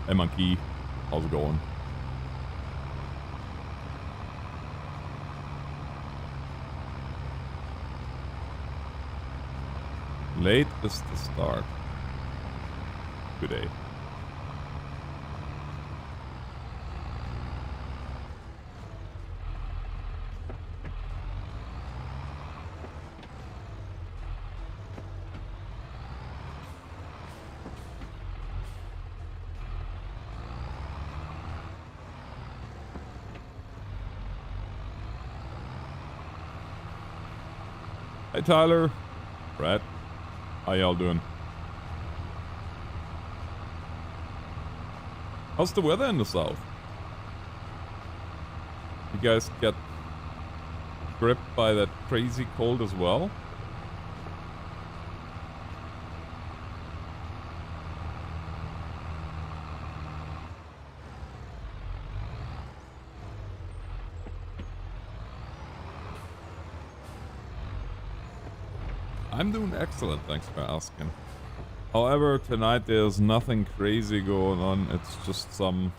Hey Monkey, how's it going? Late is the start. Good day. Hey Tyler, Brad, how y'all doing? How's the weather in the south? You guys get gripped by that crazy cold as well? I'm doing excellent, thanks for asking. However, tonight there's nothing crazy going on, it's just some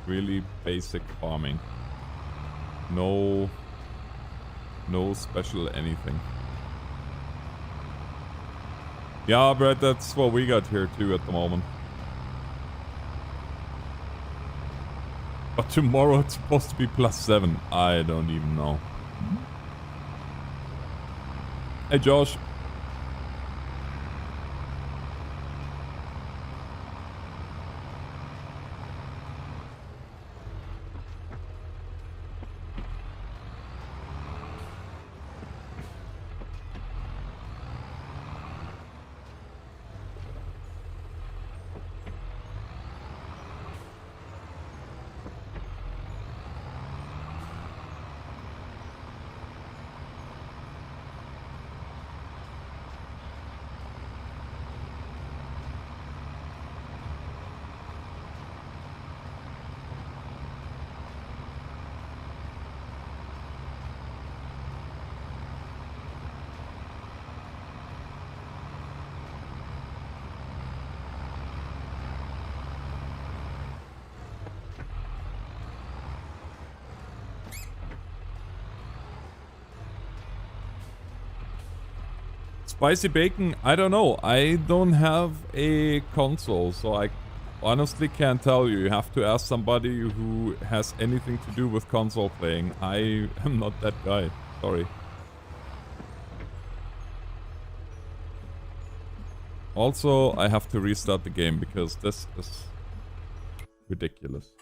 really basic farming. No special anything. Yeah, Brett, that's what we got here too at the moment. But tomorrow it's supposed to be +7. I don't even know. Hey Josh. Spicy bacon? I don't know. I don't have a console, so I honestly can't tell you. You have to ask somebody who has anything to do with console playing. I am not that guy. Sorry. Also, I have to restart the game because this is ridiculous.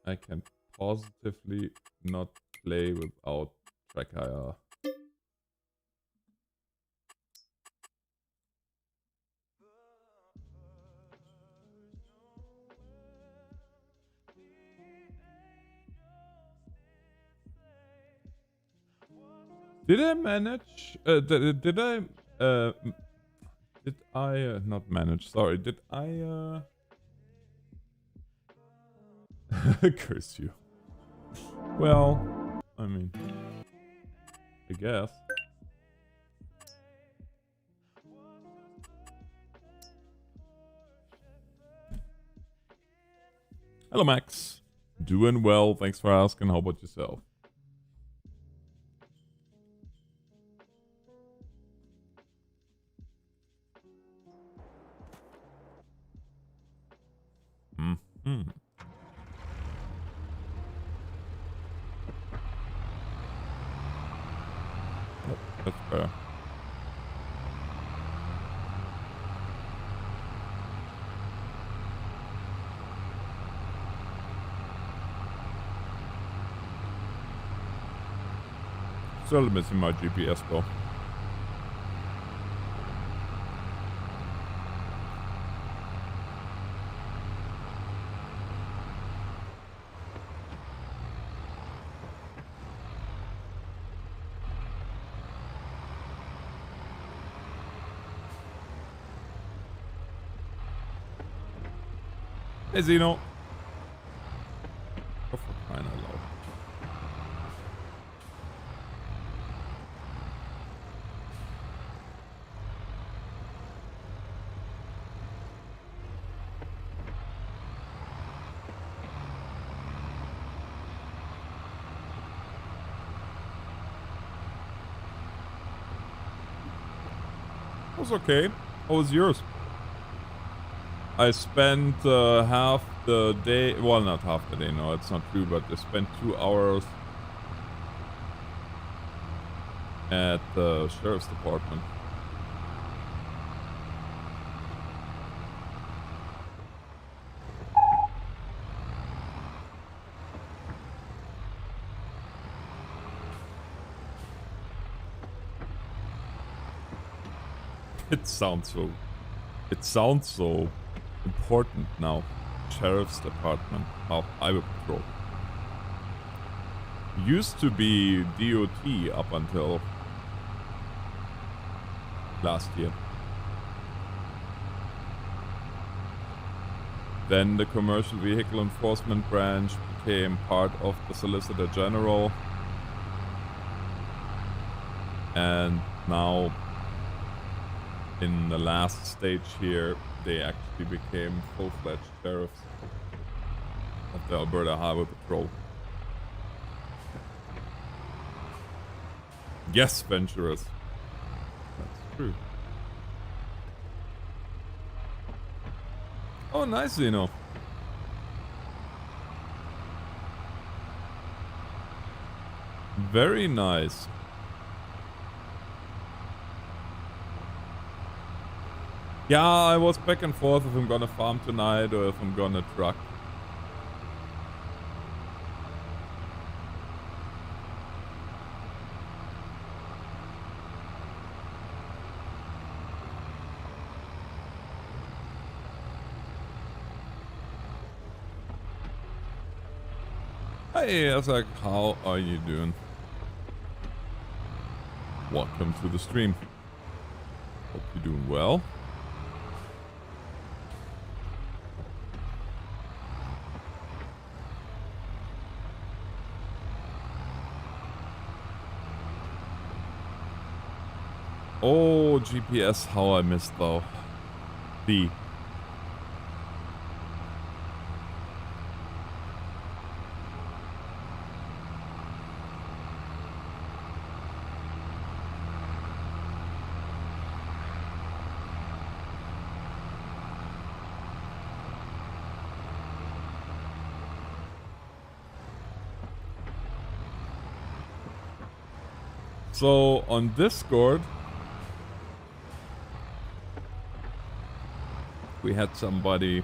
I can positively not play without track hire. Did I manage? Did I not manage? Sorry, did I curse you? Well, I mean, I guess. Hello, Max. Doing well. Thanks for asking. How about yourself? Hmm. Yep, that's fair. Still missing my GPS though. Hey Zeno. Oh, for crying out loud. was okay. How was yours? I spent half the day, well, not half the day, no, it's not true, but I spent 2 hours at the sheriff's department. It sounds so important now. Sheriff's department, highway patrol. Used to be DOT up until last year. Then the commercial vehicle enforcement branch became part of the Solicitor General. And now, in the last stage here, they actually became full-fledged sheriffs of the Alberta Highway Patrol. Yes, Venturers. That's true. Oh, nice, Zeno. Very nice. Yeah, I was back and forth if I'm gonna farm tonight or if I'm gonna truck. Hey, Isaac, how are you doing? Welcome to the stream. Hope you're doing well. Oh, GPS, how I missed though. B. So on Discord, we had somebody,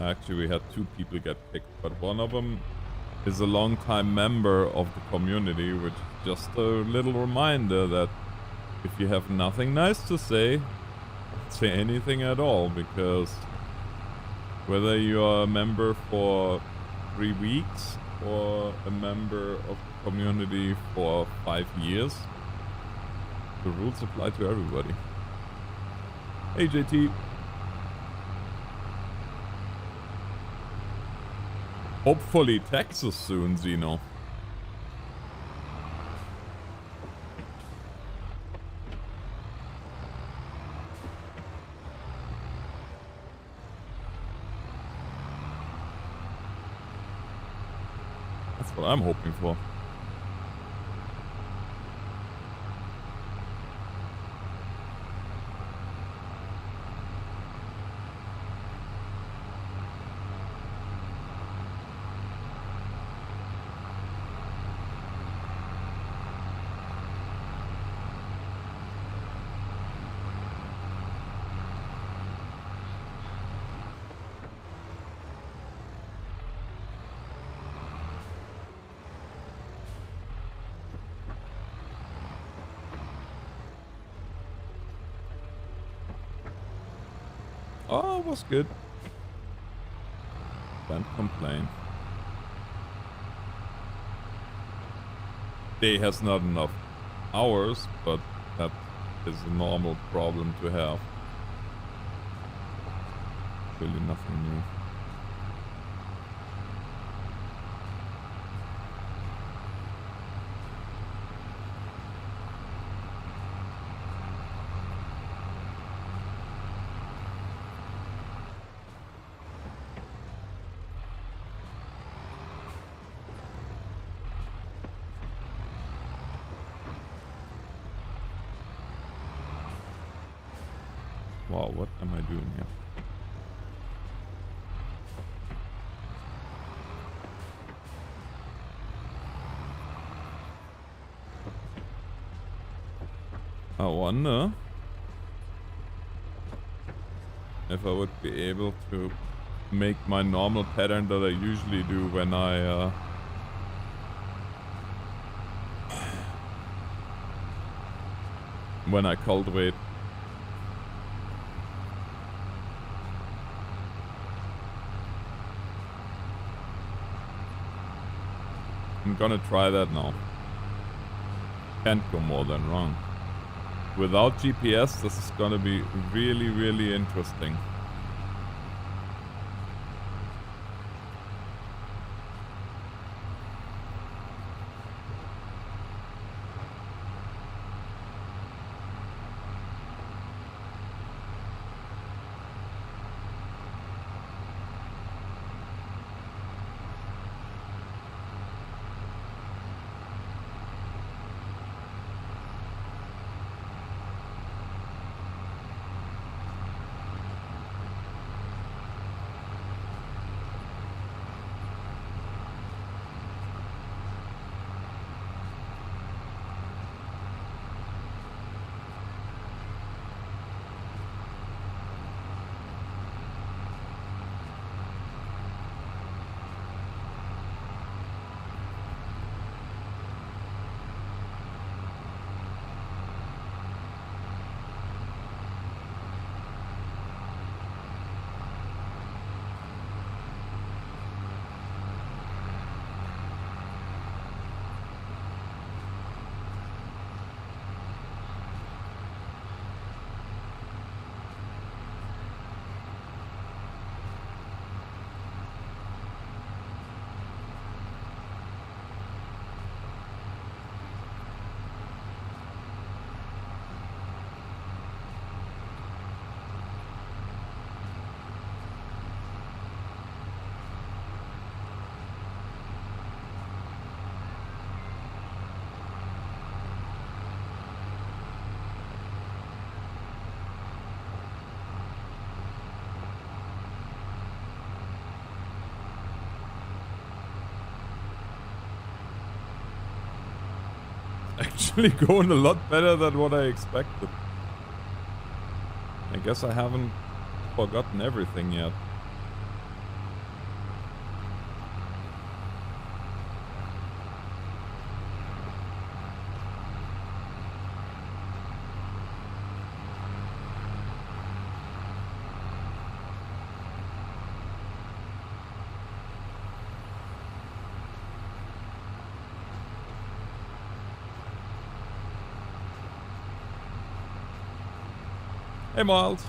actually we had 2 people get picked, but one of them is a long-time member of the community, which is just a little reminder that if you have nothing nice to say anything at all, because whether you are a member for 3 weeks or a member of the community for 5 years, the rules apply to everybody. Hey, JT. Hopefully Texas soon, Zeno. That's what I'm hoping for. Oh, it was good. Can't complain. Day has not enough hours, but that is a normal problem to have. Really nothing new. Wow, what am I doing here? I wonder if I would be able to make my normal pattern that I usually do when I cultivate. I'm gonna try that now. Can't go more than wrong. Without GPS, this is gonna be really, really interesting. Actually going a lot better than what I expected. I guess I haven't forgotten everything yet. Hey, Miles.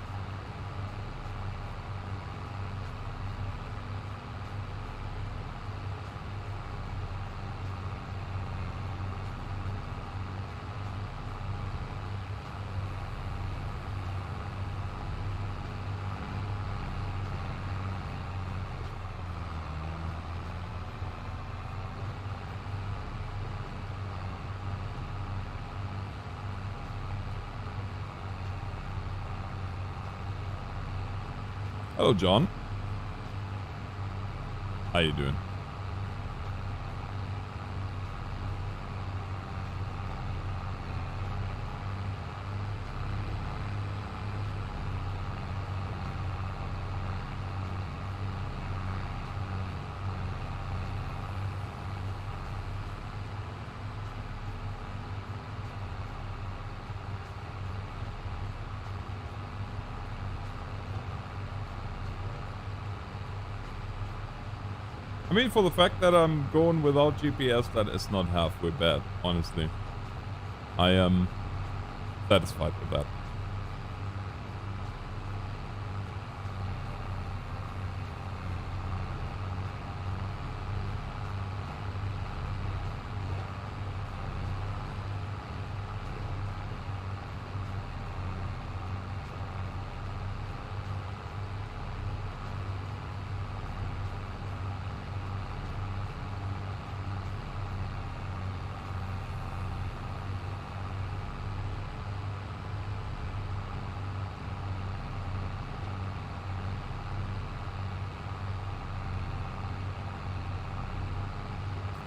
Hello, John. How you doing? I mean, for the fact that I'm going without GPS, that is not halfway bad, honestly. I am satisfied with that.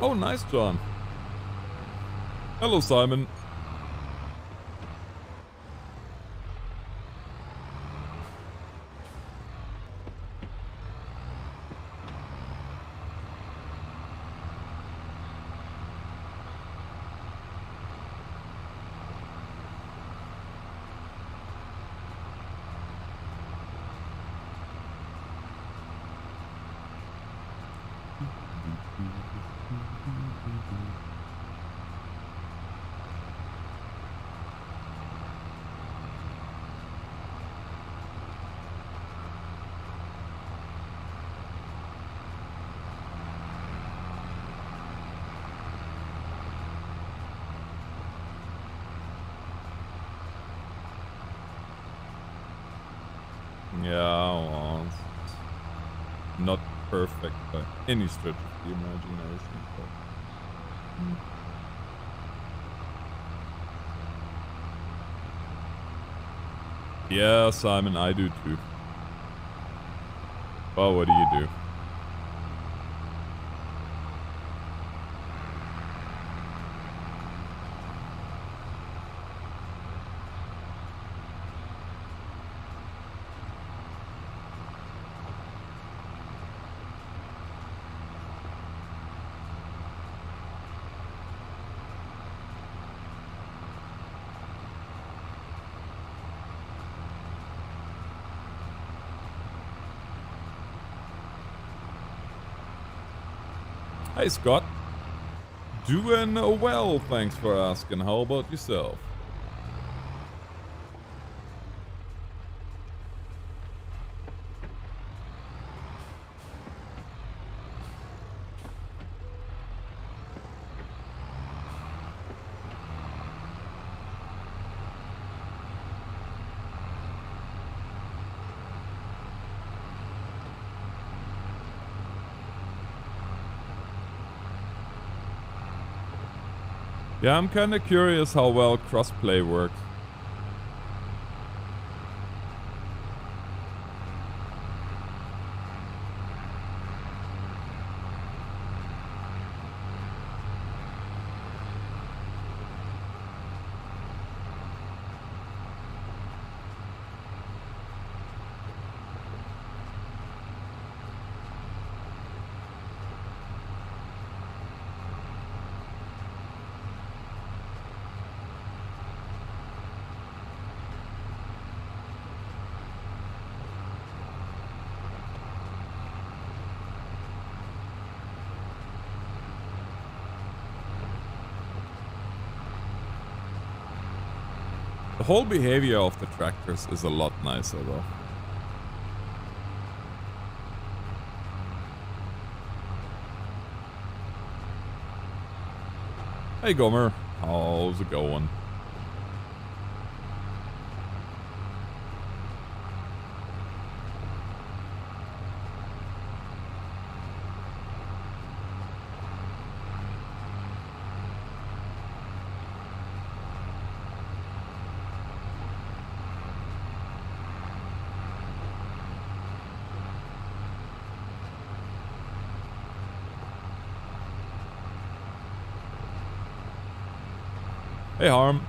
Oh, nice, John. Hello, Simon. Yeah, well, it's not perfect by any stretch of the imagination. But... Yeah, Simon, I do too. Well, what do you do? Hey, Scott. Doing well, thanks for asking. How about yourself? Yeah, I'm kinda curious how well crossplay works. The whole behavior of the tractors is a lot nicer though. Hey Gomer, how's it going? Hey Harm.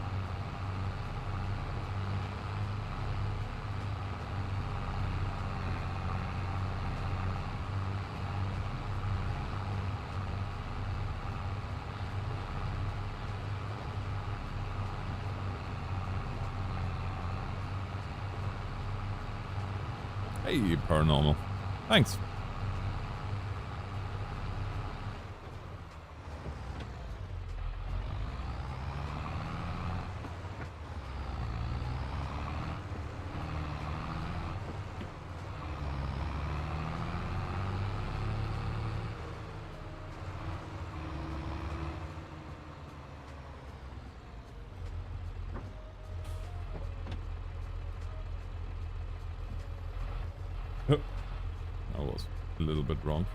Hey Paranormal. Thanks. I was a little bit wrong.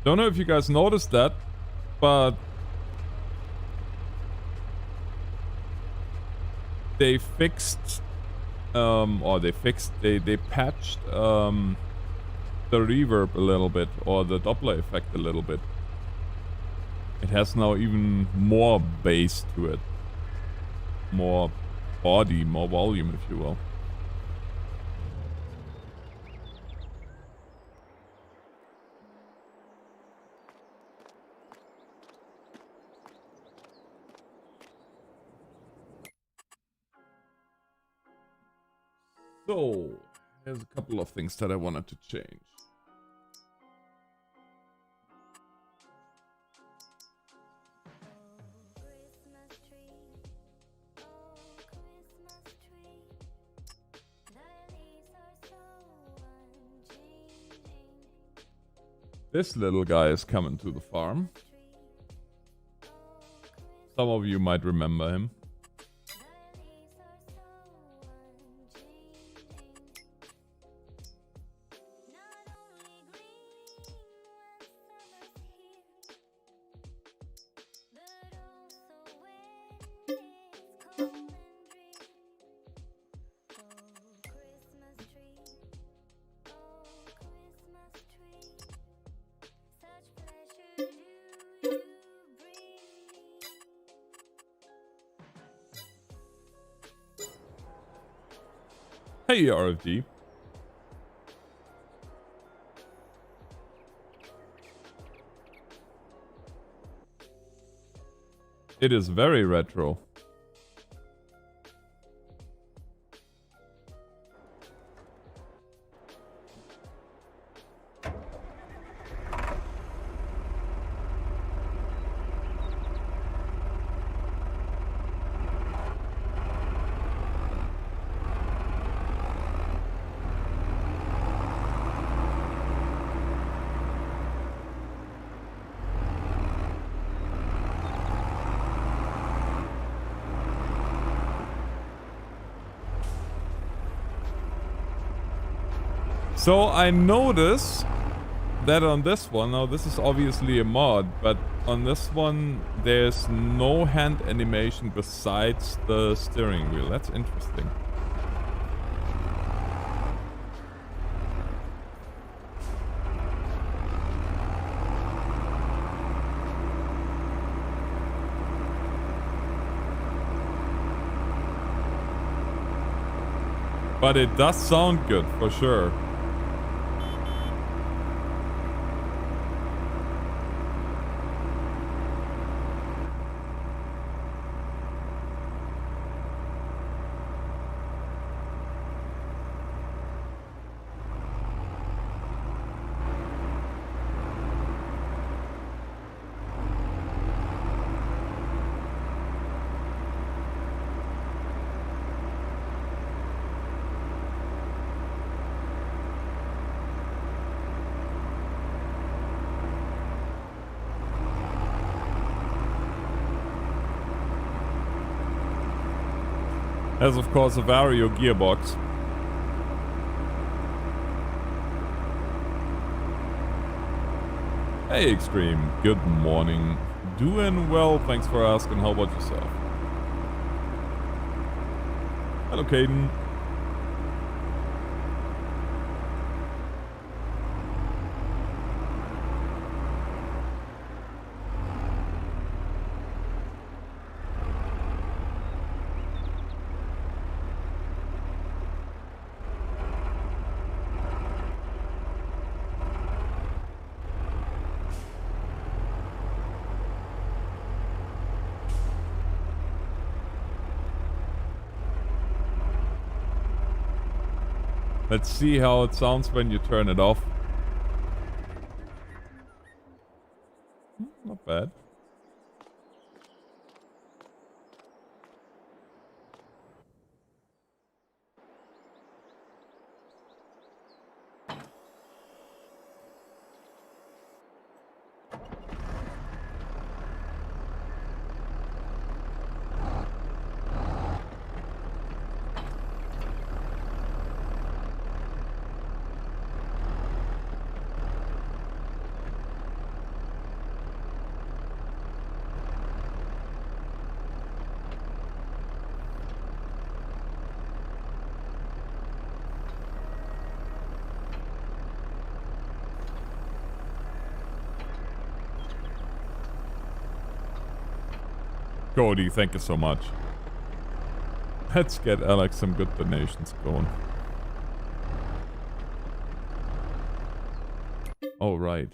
Don't know if you guys noticed that, but they fixed, they patched the reverb a little bit, or the Doppler effect a little bit. It has now even more bass to it. More body, more volume, if you will. So, here's a couple of things that I wanted to change. This little guy is coming to the farm. Some of you might remember him. Hey, RFD. It is very retro. So I notice that on this one, now this is obviously a mod, but on this one there's no hand animation besides the steering wheel. That's interesting. But it does sound good, for sure. Has of course a Vario gearbox. Hey Extreme, good morning. Doing well, thanks for asking. How about yourself? Hello Caden. Let's see how it sounds when you turn it off. Not bad. Cody, thank you so much. Let's get Alex some good donations going. All right.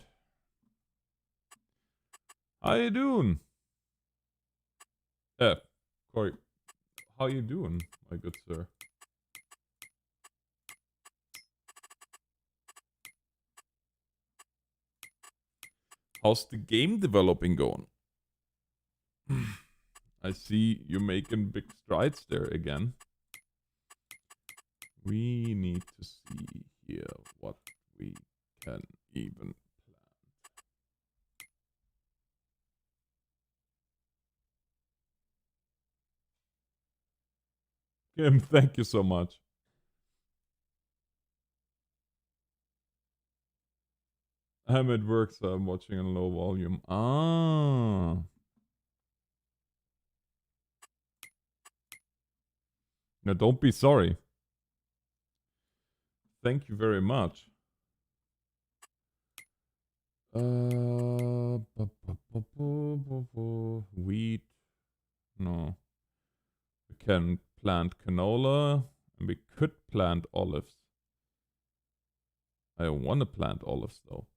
How you doing? Corey. How you doing, my good sir? How's the game developing going? I see you making big strides there again. We need to see here what we can even plan. Kim, thank you so much. I'm at work, so I'm watching on low volume. Ah. Now, don't be sorry. Thank you very much. Wheat. No. We can plant canola. And we could plant olives. I want to plant olives, though.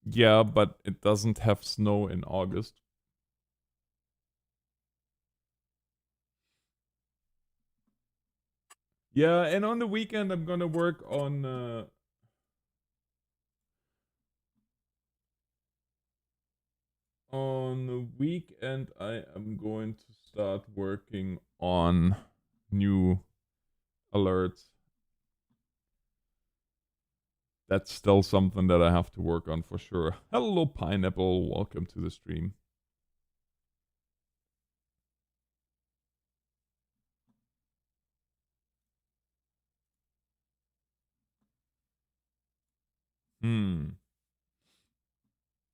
Yeah, but it doesn't have snow in August. Yeah, and on the weekend I'm gonna work on the weekend I am going to start working on new alerts. That's still something that I have to work on for sure. Hello, Pineapple. Welcome to the stream.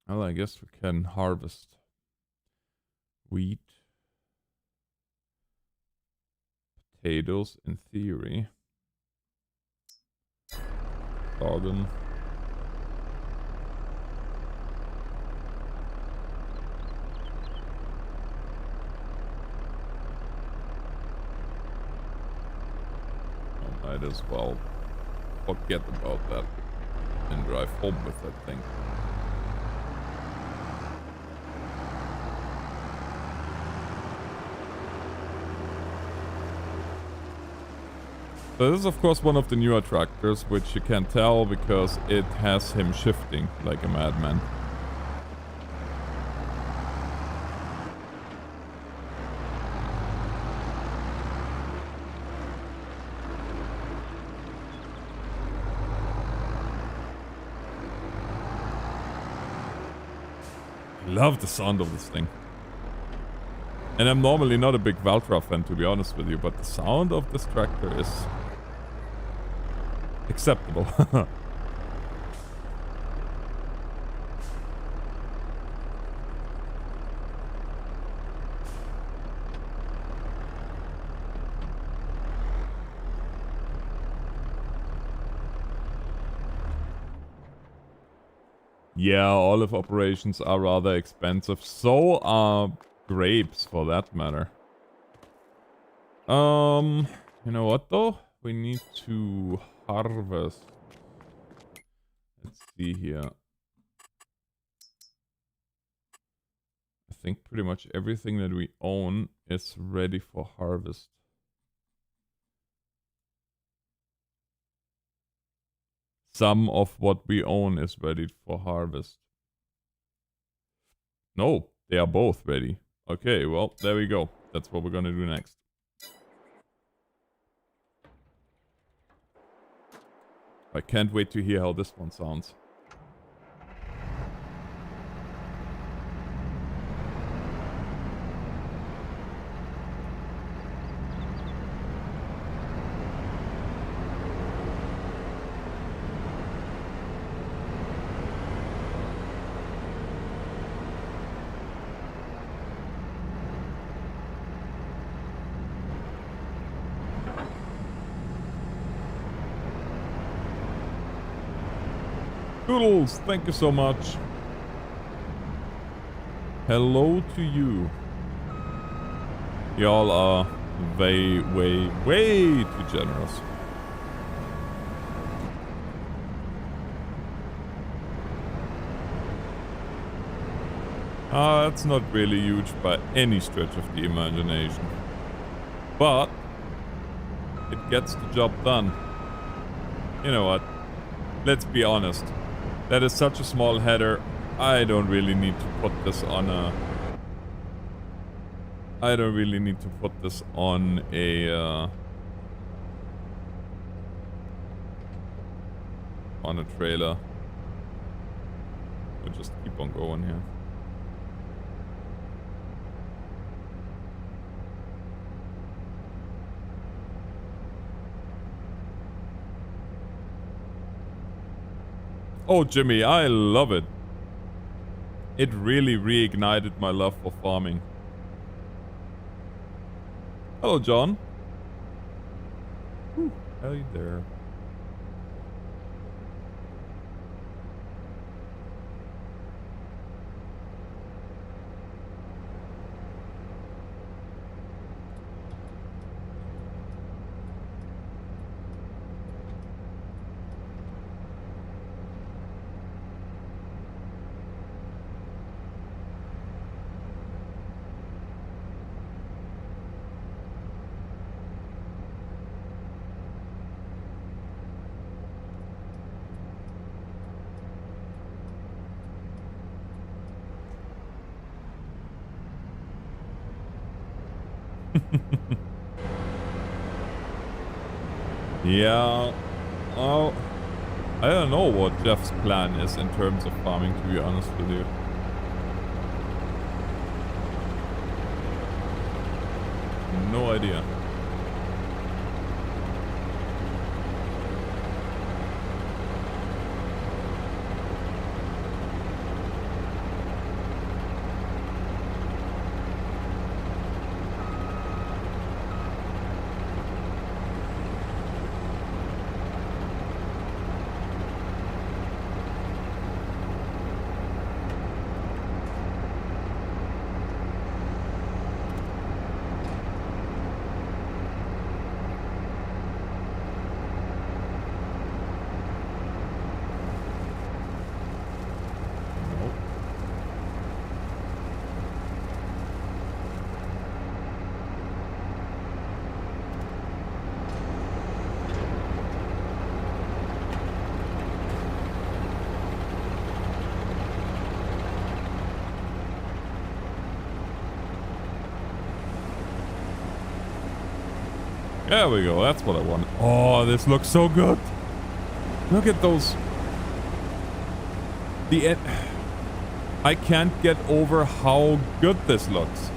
Well, I guess we can harvest wheat, potatoes in theory. Sorghum. I might as well forget about that and drive home with that thing. So this is of course one of the newer tractors, which you can tell because it has him shifting like a madman. I love the sound of this thing. And I'm normally not a big Valtra fan, to be honest with you, but the sound of this tractor is acceptable. Yeah, olive operations are rather expensive. So are grapes, for that matter. You know what though? We need to harvest. Let's see here. I think pretty much everything that we own is ready for harvest. Some of what we own is ready for harvest. No, they are both ready. Okay, well, there we go. That's what we're gonna do next. I can't wait to hear how this one sounds. Doodles, thank you so much. Hello to you. Y'all are way, way, way too generous. That's not really huge by any stretch of the imagination. But it gets the job done. You know what? Let's be honest. That is such a small header. I don't really need to put this on a... I don't really need to put this on a... on a trailer. We'll just keep on going here. Oh, Jimmy, I love it. It really reignited my love for farming. Hello, John. Whew, how are you there? Yeah, oh, I don't know what Jeff's plan is in terms of farming, to be honest with you. No idea. There we go, that's what I want. Oh, this looks so good. Look at those. I can't get over how good this looks.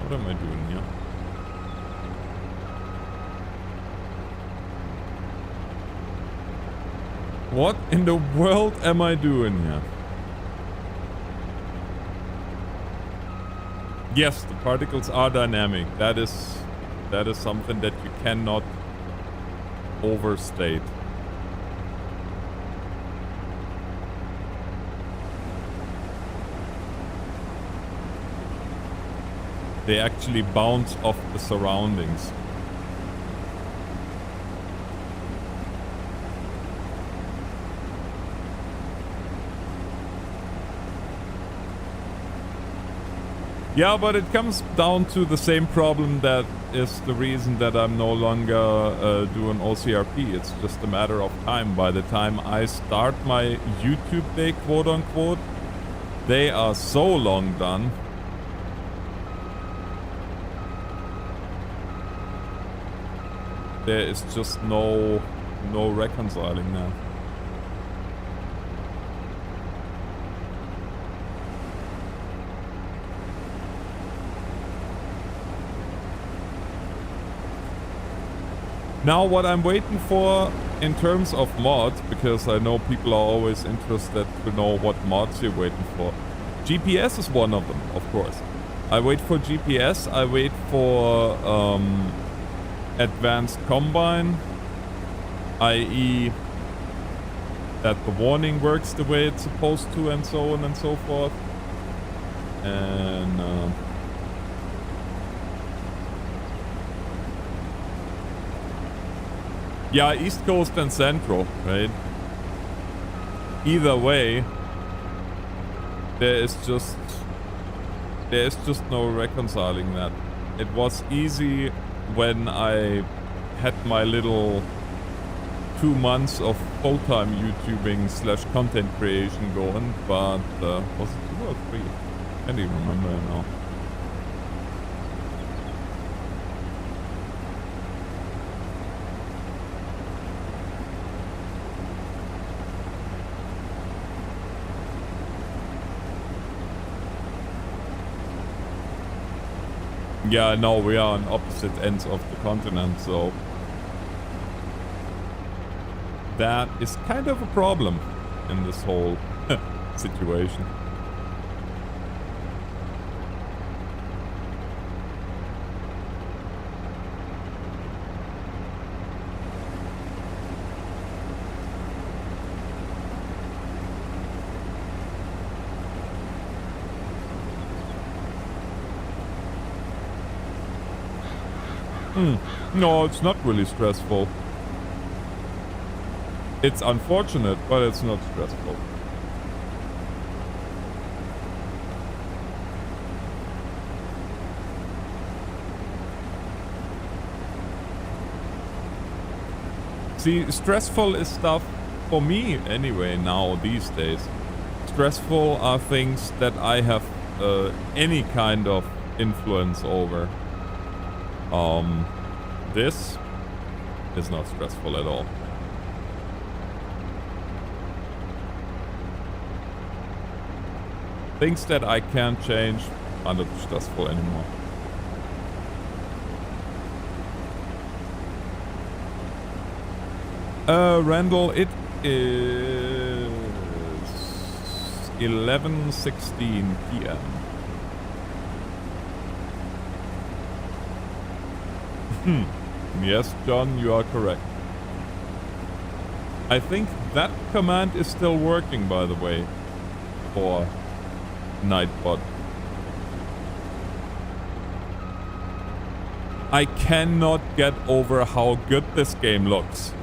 What am I doing here? What in the world am I doing here? Yes, the particles are dynamic. That is something that you cannot overstate. They actually bounce off the surroundings. Yeah, but it comes down to the same problem that is the reason that I'm no longer doing OCRP. It's just a matter of time. By the time I start my YouTube day, quote unquote, they are so long done. there is just no reconciling that. Now what I'm waiting for in terms of mods, because I know people are always interested to know what mods you're waiting for. GPS is one of them, of course. I wait for GPS, I wait for advanced combine, i.e. that the warning works the way it's supposed to, and so on and so forth. And yeah, East Coast and Central, right? Either way, there is just no reconciling that. It was easy when I had my little 2 months of full-time YouTubing / content creation going, but was it 2 or 3? I can't even remember now. Yeah, no, we are on opposite ends of the continent, so that is kind of a problem in this whole situation. No, it's not really stressful. It's unfortunate, but it's not stressful. See, stressful is stuff for me anyway now these days. Stressful are things that I have any kind of influence over. This is not stressful at all. Things that I can't change are not stressful anymore. Randall, it is 11:16 p.m. Yes, John, you are correct. I think that command is still working, by the way, for Nightbot. I cannot get over how good this game looks.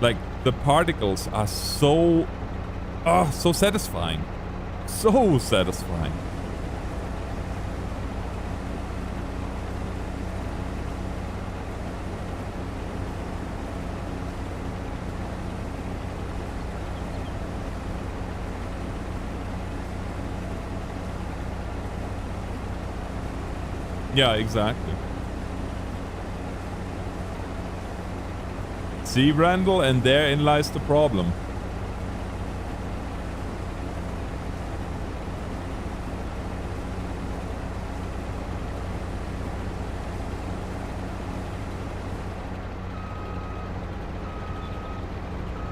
Like, the particles are so satisfying. So satisfying. Yeah, exactly. See, Randall, and therein lies the problem.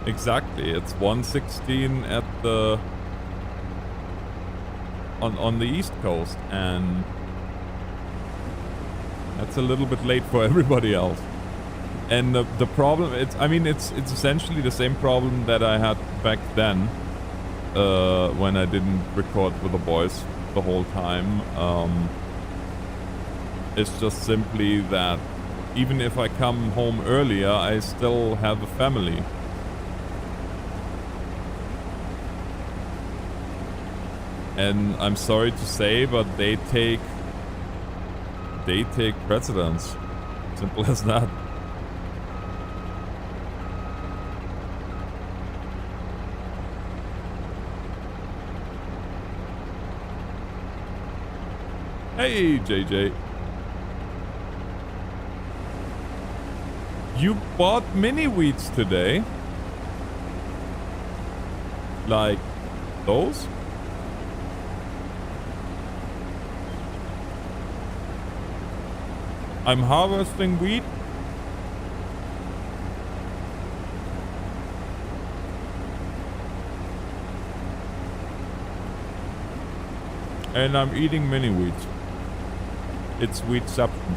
Exactly, it's 1:16 at the on the East Coast, and that's a little bit late for everybody else. And the problem, it's essentially the same problem that I had back then, when I didn't record with the boys the whole time. It's just simply that even if I come home earlier, I still have a family. And I'm sorry to say, but they take precedence. Simple as that. Hey, JJ. You bought mini wheats today? Like those? I'm harvesting wheat. And I'm eating mini wheats. It's wheatception.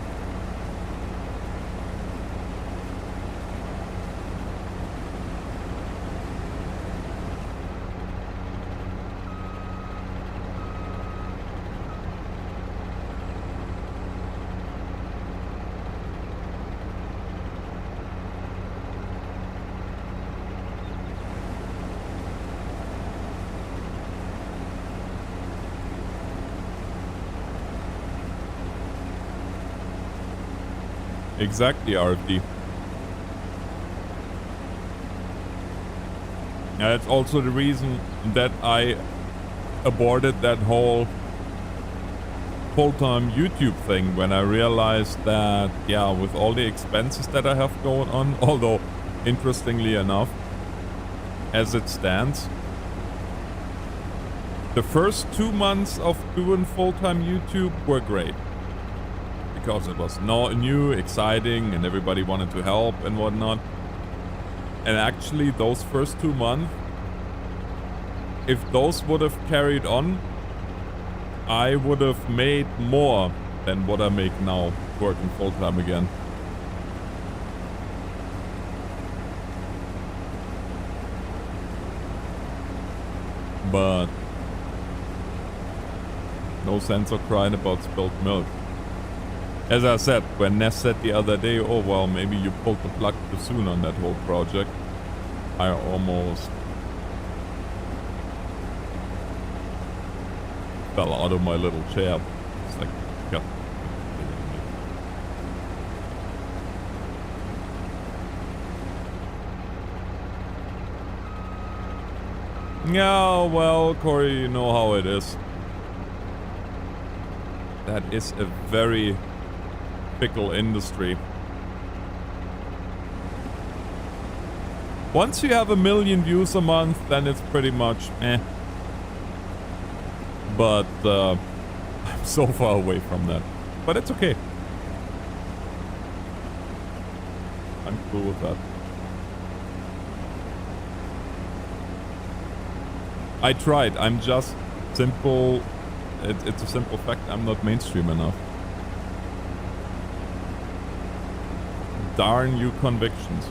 Exactly, RFD. And that's also the reason that I aborted that whole full-time YouTube thing when I realized that, yeah, with all the expenses that I have going on, although interestingly enough, as it stands, the first 2 months of doing full-time YouTube were great. Because it was new, exciting, and everybody wanted to help and whatnot. And actually, those first 2 months, if those would have carried on, I would have made more than what I make now, working full-time again. But no sense of crying about spilled milk. As I said, when Ness said the other day, oh well, maybe you pulled the plug too soon on that whole project, I almost fell out of my little chair. It's like, God. Yeah, well, Corey, you know how it is. That is a very fickle industry. Once you have 1 million views a month, then it's pretty much eh. But I'm so far away from that. But it's okay. I'm cool with that. I tried. I'm just simple. It's a simple fact. I'm not mainstream enough. Darn you convictions.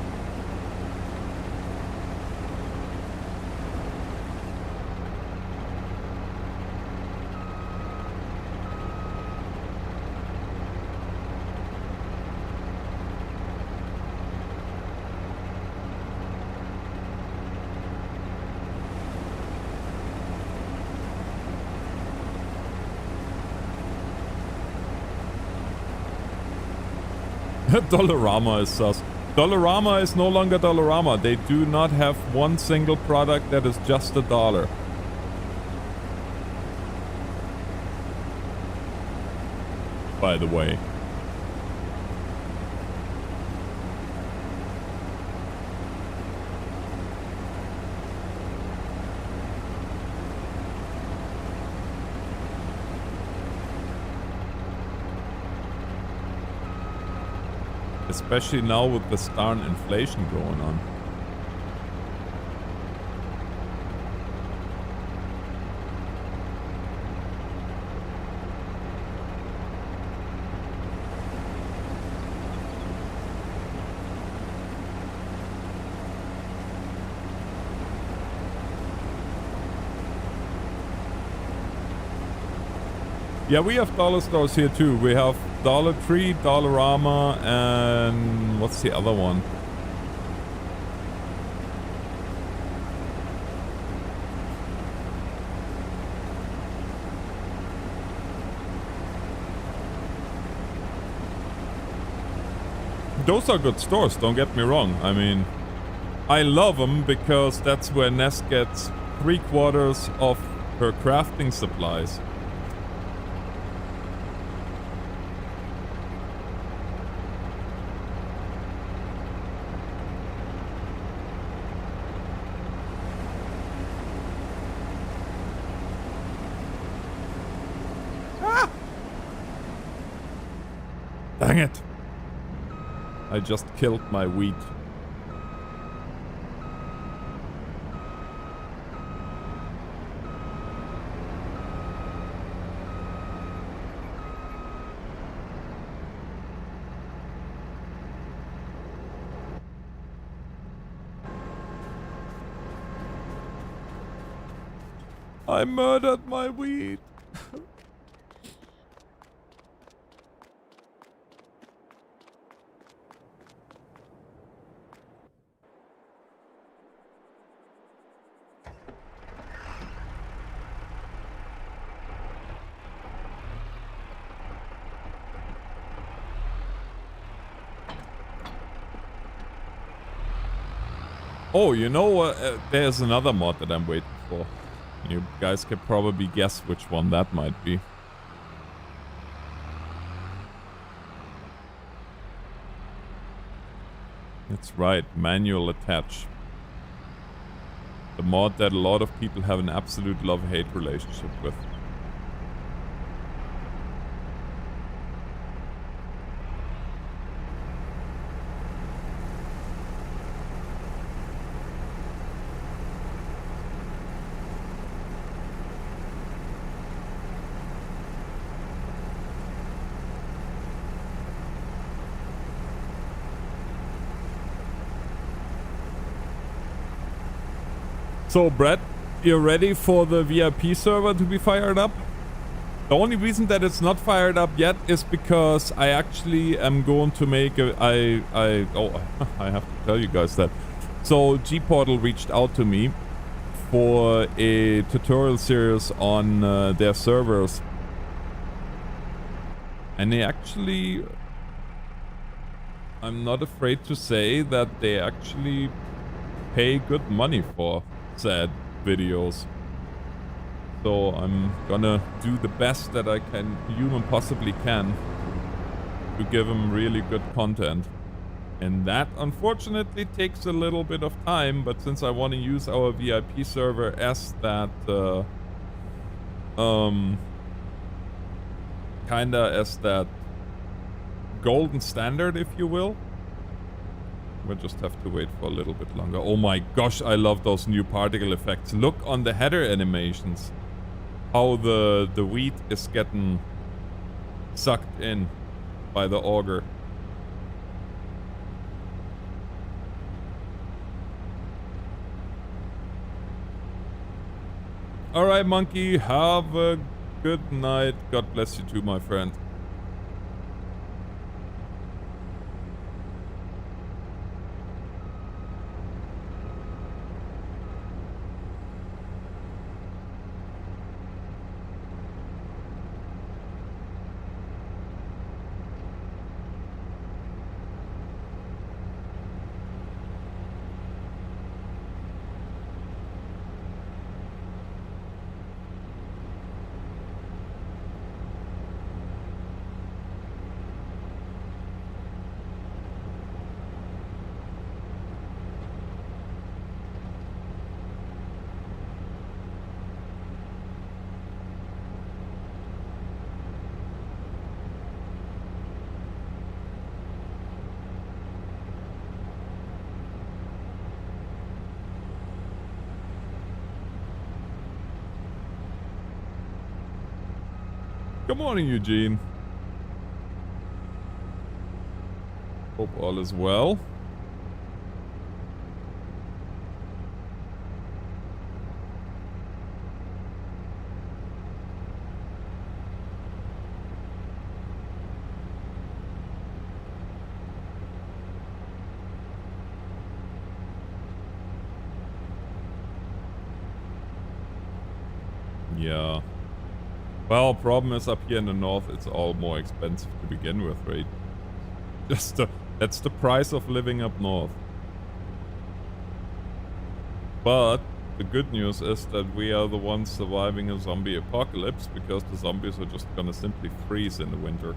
Dollarama is sus. Dollarama is no longer Dollarama. They do not have one single product that is just $1. By the way. Especially now with this darn inflation going on. Yeah, we have dollar stores here too. We have Dollar Tree, Dollarama, and what's the other one? Those are good stores, don't get me wrong. I mean, I love them because that's where Ness gets 3/4 of her crafting supplies. Dang it! I just killed my wheat. I murdered my wheat. Oh, you know what? There's another mod that I'm waiting for. You guys can probably guess which one that might be. That's right, manual attach. The mod that a lot of people have an absolute love-hate relationship with. So, Brett, you're ready for the VIP server to be fired up? The only reason that it's not fired up yet is because I actually am going to make a... I have to tell you guys that. So, G-Portal reached out to me for a tutorial series on their servers. And they actually... I'm not afraid to say that they actually pay good money for said videos. So I'm gonna do the best that I can, human possibly can, to give them really good content. And that unfortunately takes a little bit of time, but since I want to use our VIP server as that kinda as that golden standard, if you will, we'll just have to wait for a little bit longer. Oh my gosh, I love those new particle effects. Look on the header animations. How the wheat is getting sucked in by the auger. Alright, Monkey, have a good night. God bless you too, my friend. Good morning, Eugene. Hope all is well. Yeah. Well, problem is up here in the north, it's all more expensive to begin with, right? That's the price of living up north. But the good news is that we are the ones surviving a zombie apocalypse, because the zombies are just gonna simply freeze in the winter.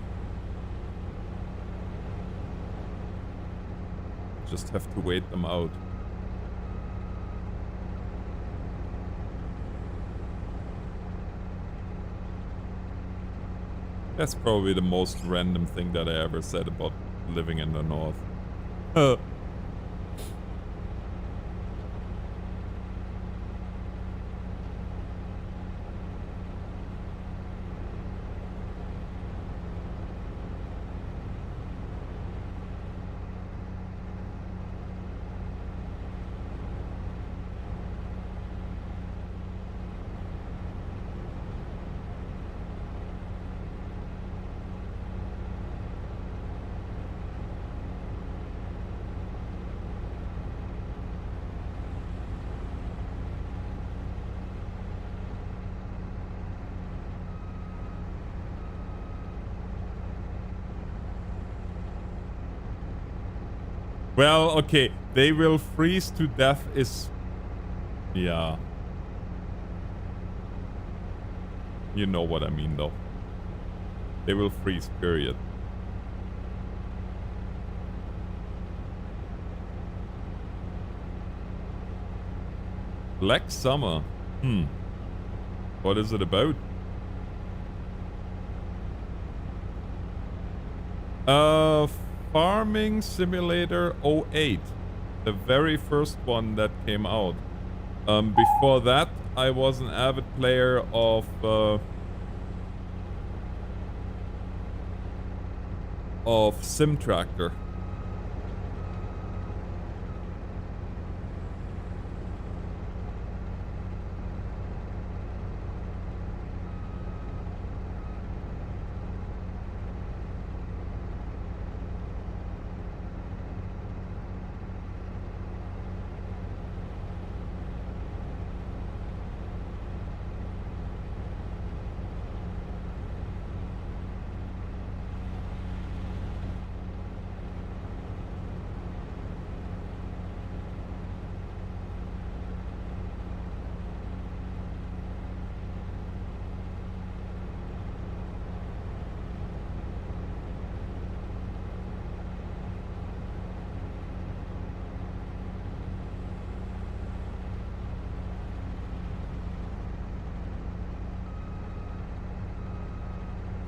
Just have to wait them out. That's probably the most random thing that I ever said about living in the north. Well, okay, they will freeze to death is... Yeah. You know what I mean, though. They will freeze, period. Black Summer. What is it about? Farming Simulator 08. The very first one that came out. Before that, I was an avid player of Sim Tractor.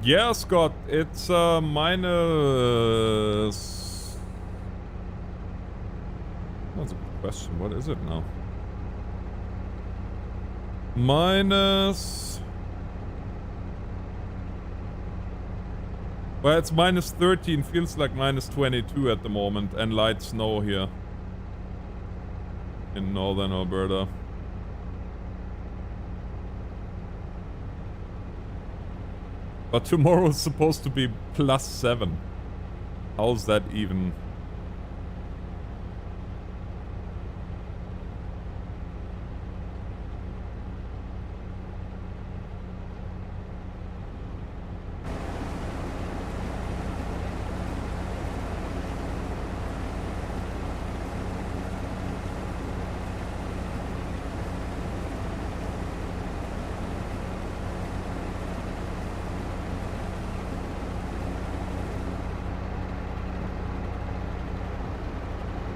Yeah, Scott, it's minus... That's a good question. What is it now? Minus... Well, it's minus 13. Feels like minus 22 at the moment. And light snow here. In northern Alberta. But tomorrow is supposed to be plus 7. How's that even?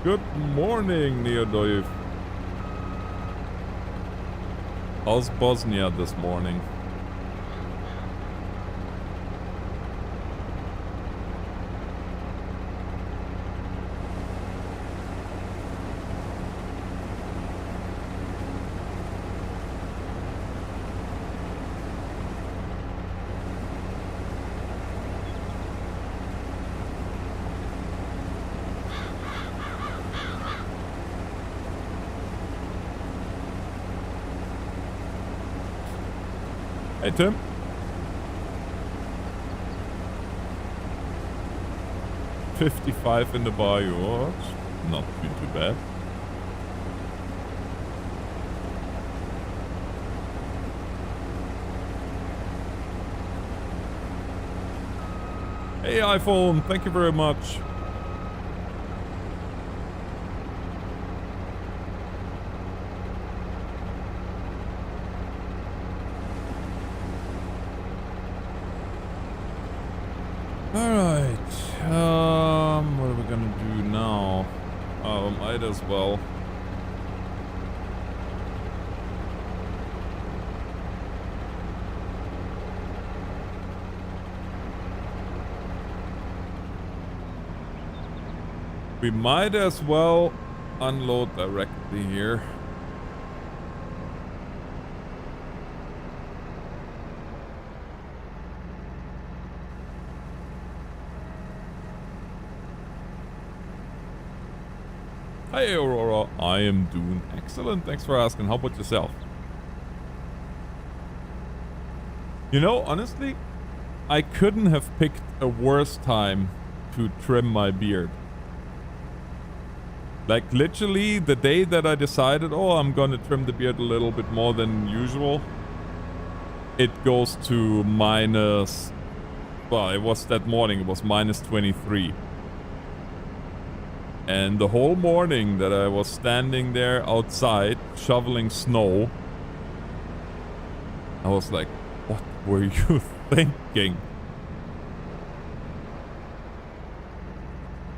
Good morning, Neodoyev. How's Bosnia this morning? Hey, Tim. $55 in the bayou. Oh, not too bad. Hey, iPhone. Thank you very much. What are we gonna do now? Might as well. We might as well unload directly here. Hi Aurora, I am doing excellent. Thanks for asking. How about yourself? You know, honestly, I couldn't have picked a worse time to trim my beard. Like literally the day that I decided, oh, I'm gonna trim the beard a little bit more than usual, it goes to minus, well, it was that morning, it was minus 23. And the whole morning that I was standing there outside shoveling snow, I was like, what were you thinking?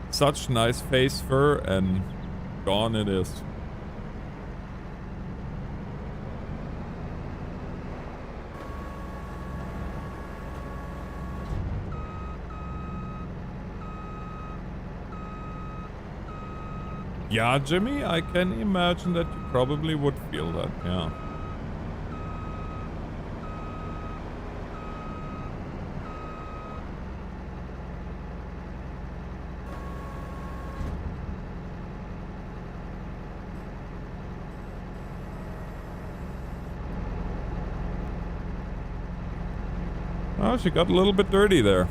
Such nice face fur and gone it is. Yeah, Jimmy, I can imagine that you probably would feel that, yeah. Oh, she got a little bit dirty there.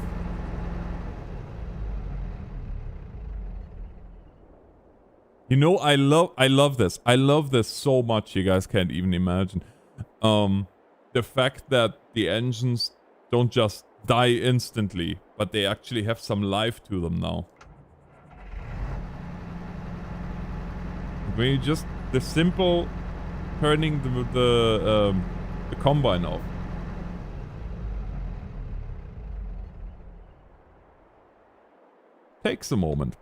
You know, I love this. I love this so much, you guys can't even imagine. The fact that the engines don't just die instantly, but they actually have some life to them now. When you just the simple turning the combine off. Takes a moment.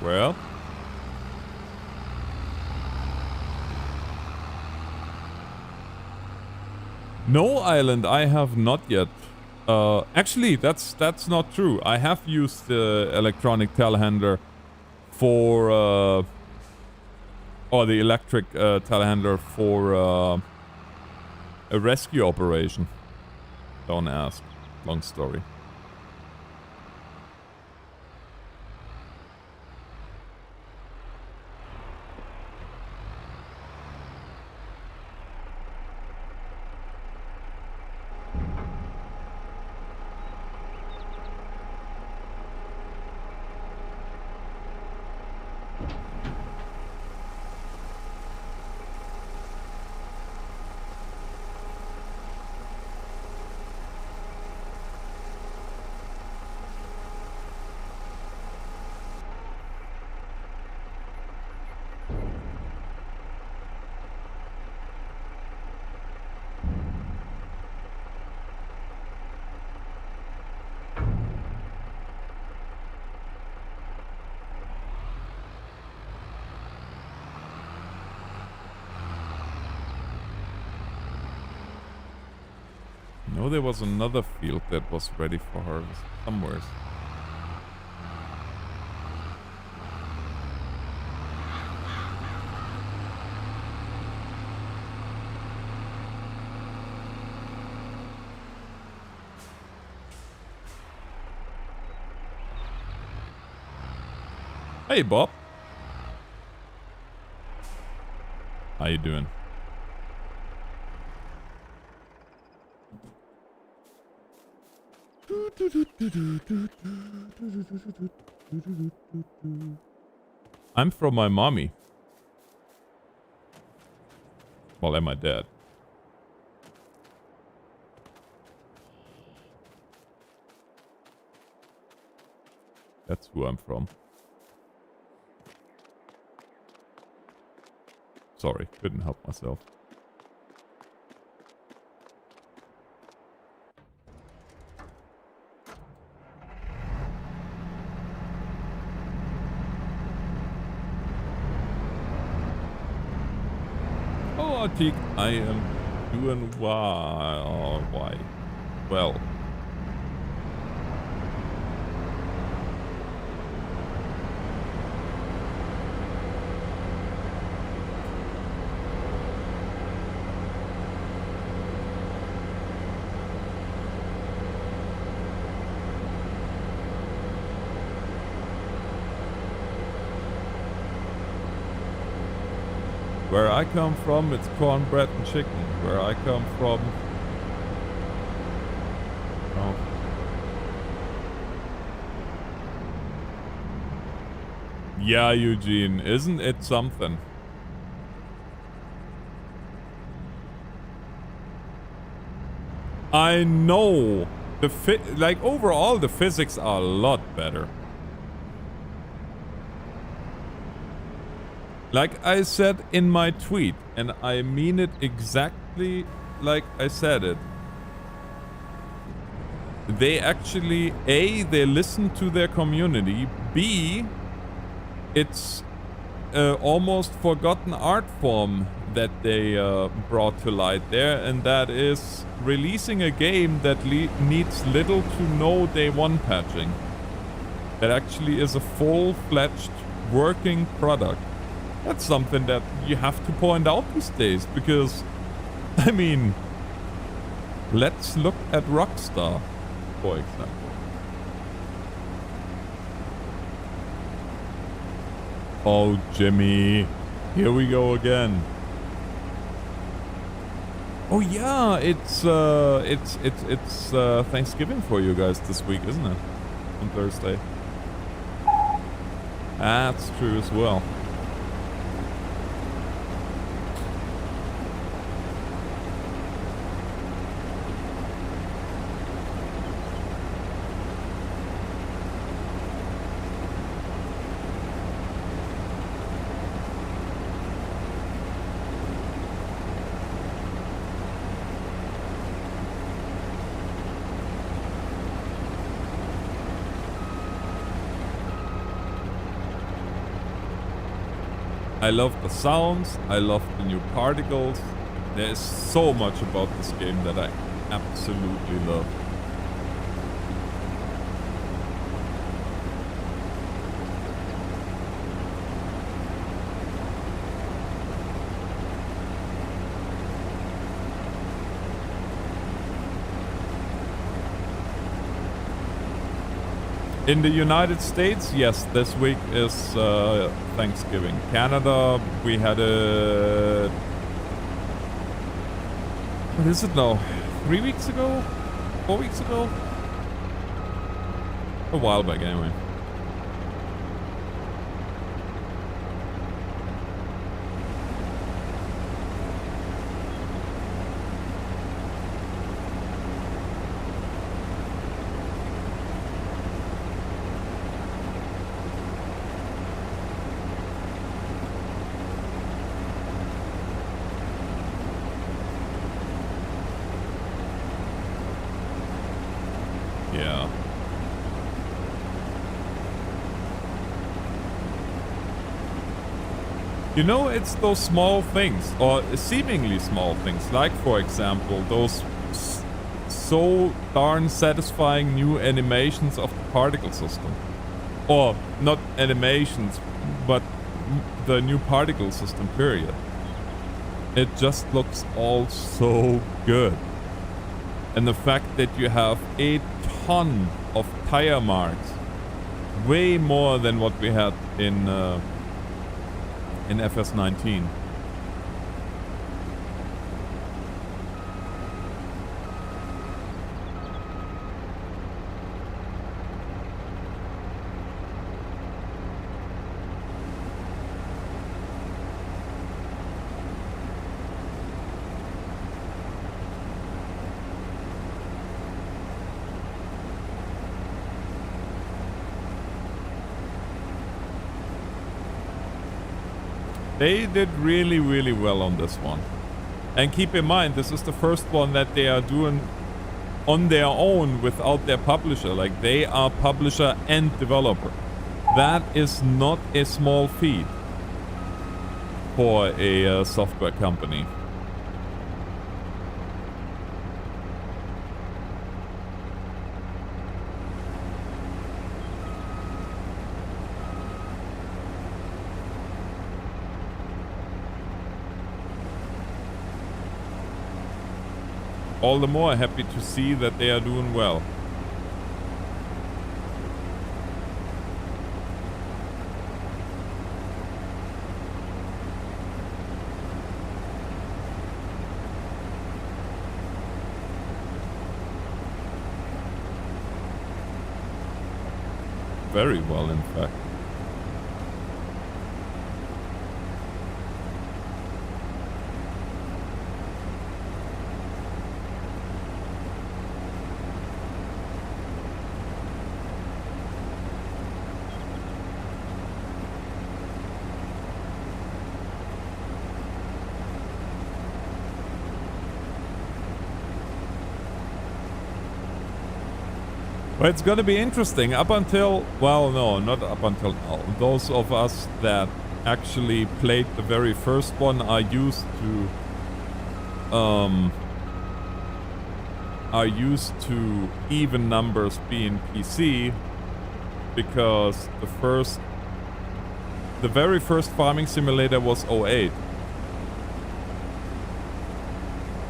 Well, no island I have not yet. Actually, that's not true. I have used the electronic telehandler for or the electric telehandler for a rescue operation. Don't ask. Long story. No, there was another field that was ready for harvest somewhere. Hey, Bob. How you doing? I'm from my mommy. Well, and my dad. That's who I'm from. Sorry, couldn't help myself. Oh, Teak, I am doing why? Well. Where I come from, it's cornbread and chicken. Where I come from... Oh. Yeah, Eugene, isn't it something? I know! Like, overall, the physics are a lot better. Like I said in my tweet, and I mean it exactly like I said it. They actually, A, they listen to their community. B, it's almost forgotten art form that they brought to light there, and that is releasing a game that needs little to no day one patching. That actually is a full-fledged working product. That's something that you have to point out these days, because, I mean, let's look at Rockstar, for example. Oh, Jimmy, here we go again. Oh yeah, it's Thanksgiving for you guys this week, isn't it? On Thursday. That's true as well. I love the sounds, I love the new particles. There is so much about this game that I absolutely love. In the United States, yes, this week is Thanksgiving. Canada, we had a... What is it now? 3 weeks ago? 4 weeks ago? A while back, anyway. Yeah. You know, it's those small things, or seemingly small things, like, for example, those so darn satisfying new animations of the particle system. Or, not animations, but the new particle system, period. It just looks all so good. And the fact that you have a ton of tire marks, way more than what we had in FS19. They did really, really well on this one. And keep in mind, this is the first one that they are doing on their own without their publisher. Like, they are publisher and developer. That is not a small feat for a software company. All the more happy to see that they are doing well. Very well, in fact. Well, it's gonna be interesting up until, well, no, not up until now. Those of us that actually played the very first one are used to even numbers being PC, because the very first farming simulator was '08.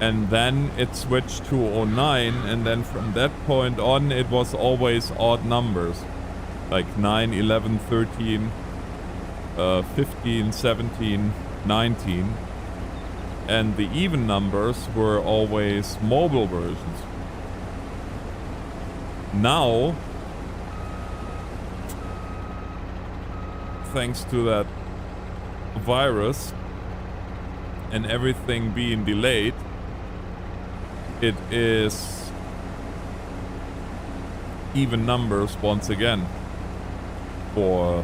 And then it switched to '09, and then from that point on it was always odd numbers. Like 9, 11, 13, 15, 17, 19. And the even numbers were always mobile versions. Now, thanks to that virus and everything being delayed, it is even numbers once again for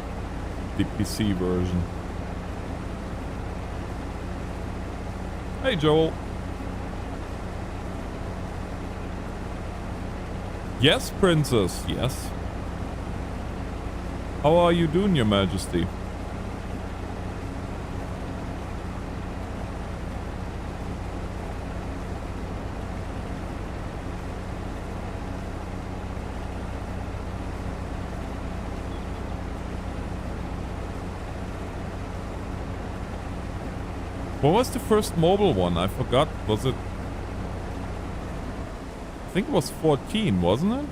the PC version. Hey, Joel. Yes, Princess, yes. How are you doing, Your Majesty? What was the first mobile one? I forgot. Was it... I think it was 14, wasn't it?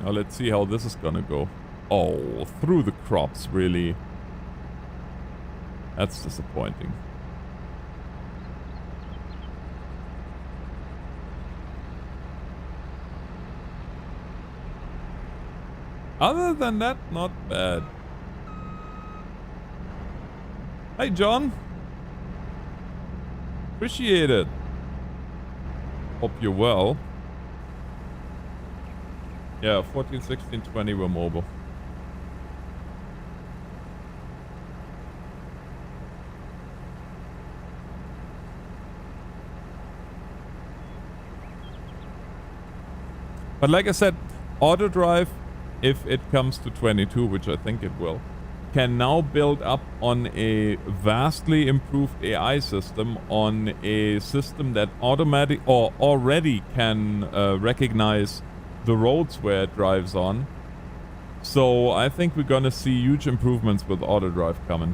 Now let's see how this is gonna go. Oh, through the crops, really? That's disappointing. Other than that, not bad. Hey, John. Appreciate it. Hope you're well. Yeah, 14, 16, 20 were mobile. But like I said, auto drive, if it comes to 22, which I think it will, can now build up on a vastly improved AI system, on a system that automatic or already can recognize the roads where it drives on. So I think we're gonna see huge improvements with auto drive coming.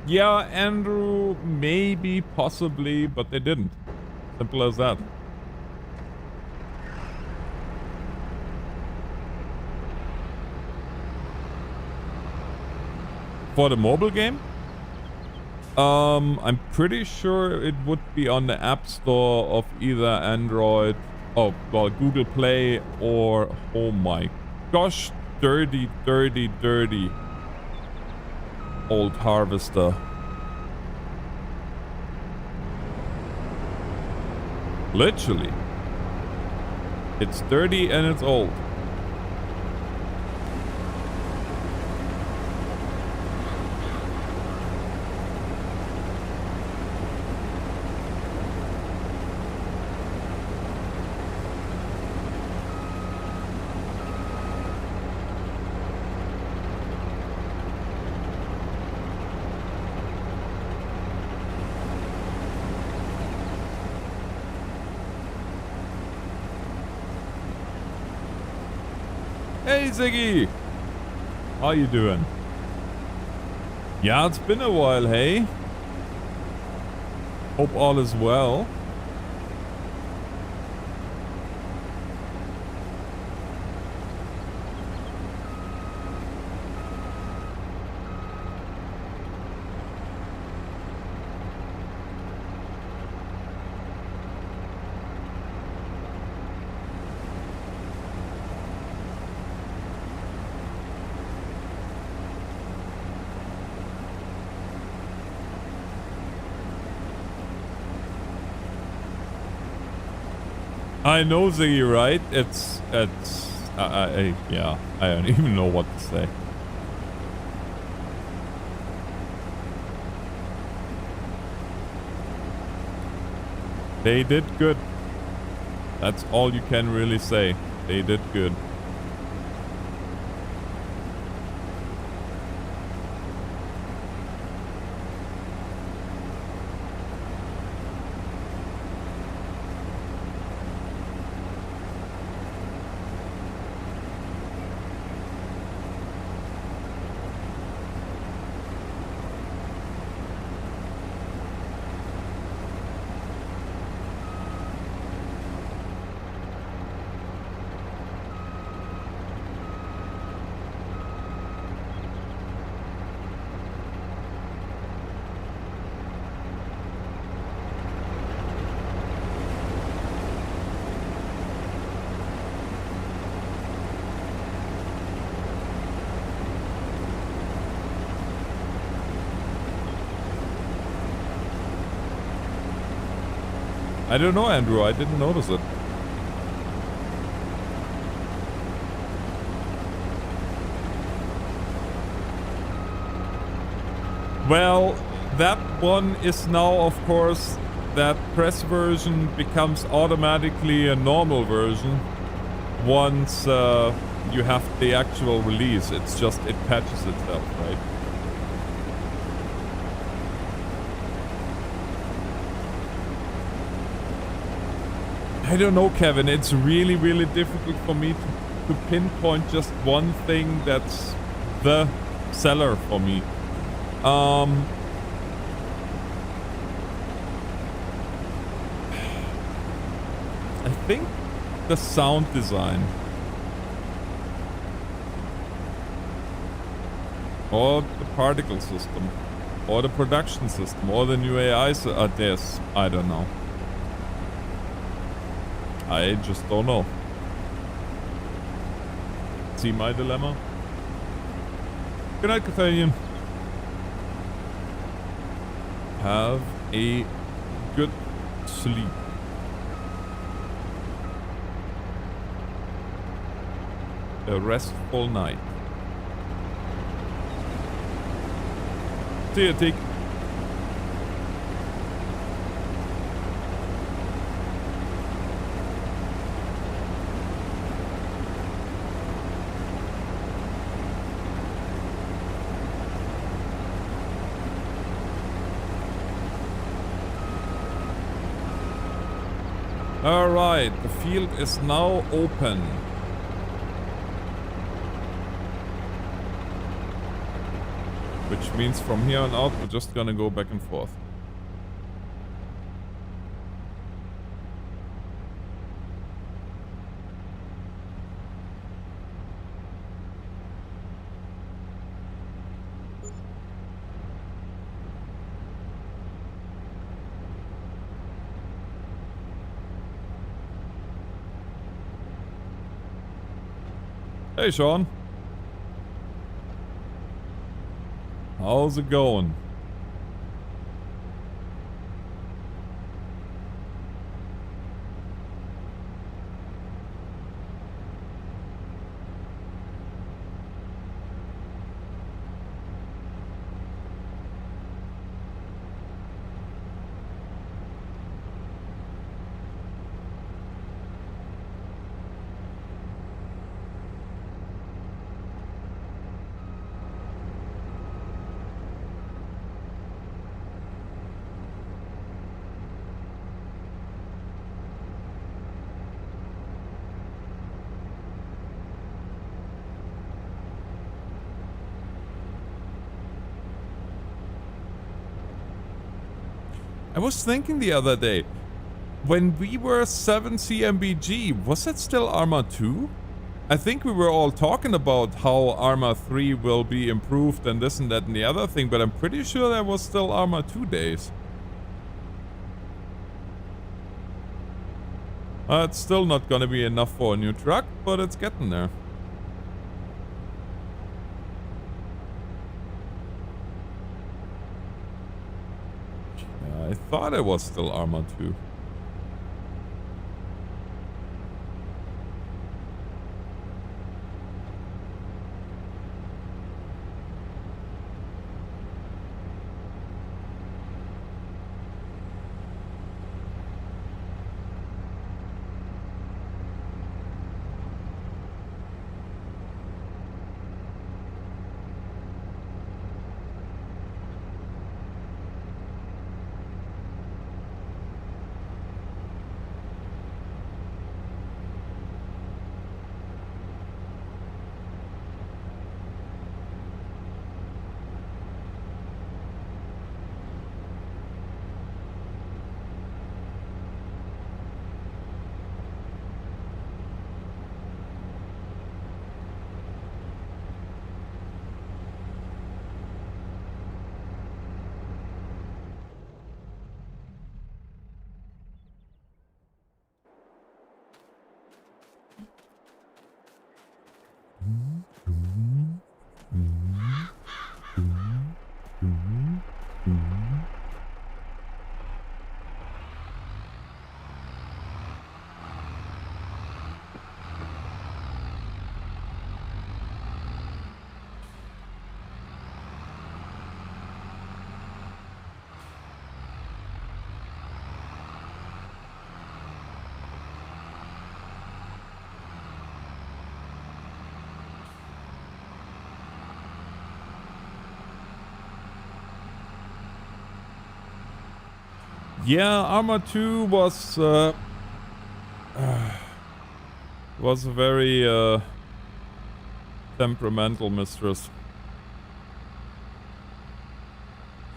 Yeah, Andrew, maybe, possibly, but they didn't. Simple as that. For the mobile game? I'm pretty sure it would be on the App Store of either Android, oh, well, Google Play or, oh my gosh, dirty, dirty, dirty old harvester. Literally. It's dirty and it's old. Hey Ziggy! How you doing? Yeah, it's been a while, hey? Hope all is well. I know Ziggy, right? Yeah, I don't even know what to say. They did good. That's all you can really say. They did good. I don't know, Andrew. I didn't notice it. Well, that one is now, of course, that press version becomes automatically a normal version once you have the actual release. It's just, it patches itself, right? I don't know, Kevin. It's really, really difficult for me to pinpoint just one thing that's the seller for me. I think the sound design. Or the particle system. Or the production system. Or the new AI. This. I don't know. I just don't know. See my dilemma? Good night, Cathanian. Have a good sleep. A restful night. See you, Teak. Alright, the field is now open. Which means from here on out, we're just gonna go back and forth. Hey, Sean. How's it going? I was thinking the other day, when we were 7 CMBG, was that still Arma 2? I think we were all talking about how Arma 3 will be improved and this and that and the other thing, but I'm pretty sure that was still Arma 2 days. It's still not gonna be enough for a new truck, but it's getting there. I thought it was still Arma 2. Yeah, Arma 2 was a very temperamental mistress,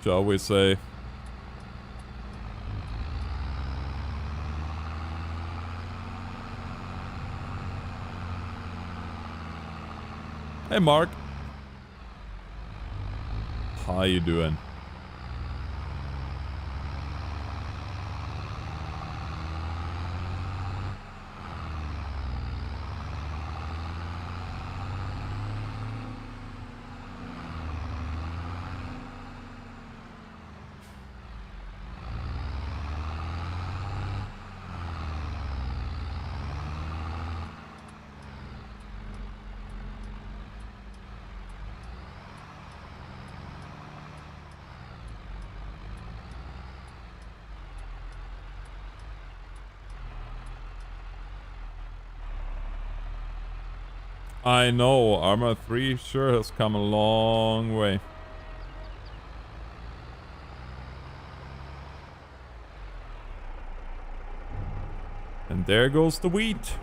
shall we say. Hey Mark. How you doing? I know, Arma 3 sure has come a long way. And there goes the wheat.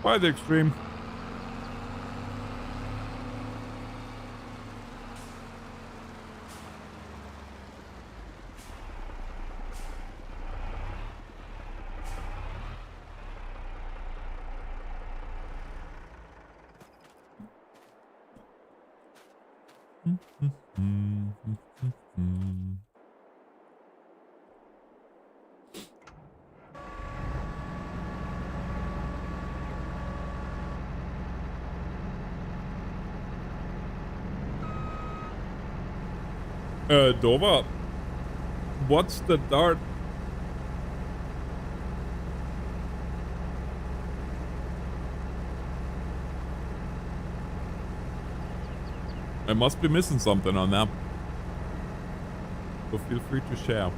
Quite extreme. Dova, what's the dart? I must be missing something on that. So feel free to share.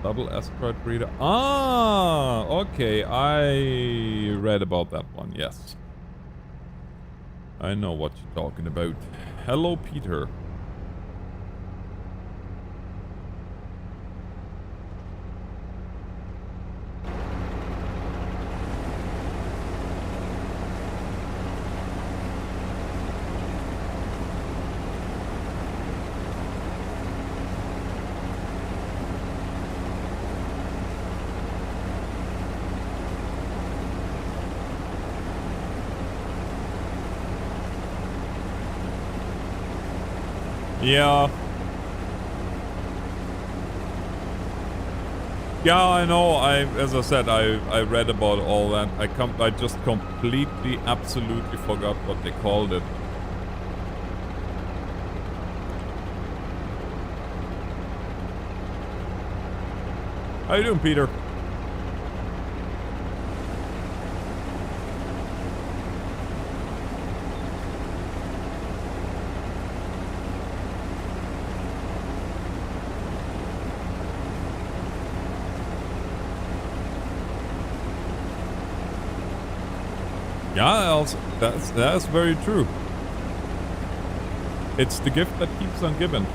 Double asteroid breeder. Ah, okay. I read about that one. Yes. I know what you're talking about. Hello, Peter. Yeah. Yeah, I know. As I said, I read about all that. I just completely, absolutely forgot what they called it. How you doing, Peter? Yeah, that's very true. It's the gift that keeps on giving.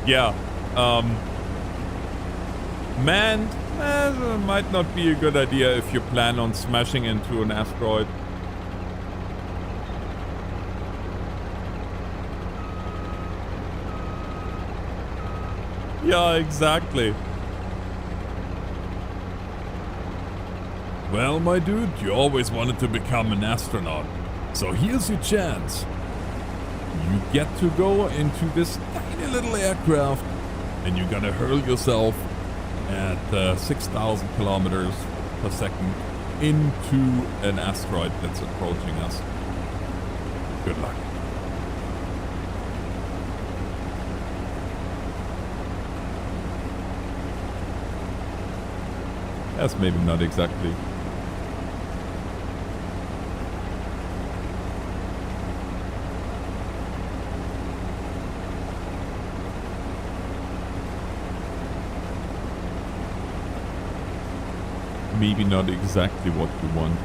Yeah. Man, might not be a good idea if you plan on smashing into an asteroid. Yeah, exactly. Well, my dude, you always wanted to become an astronaut. So here's your chance. You get to go into this tiny little aircraft and you're gonna hurl yourself at 6,000 kilometers per second into an asteroid that's approaching us. Good luck. That's maybe not exactly. Maybe not exactly what you want.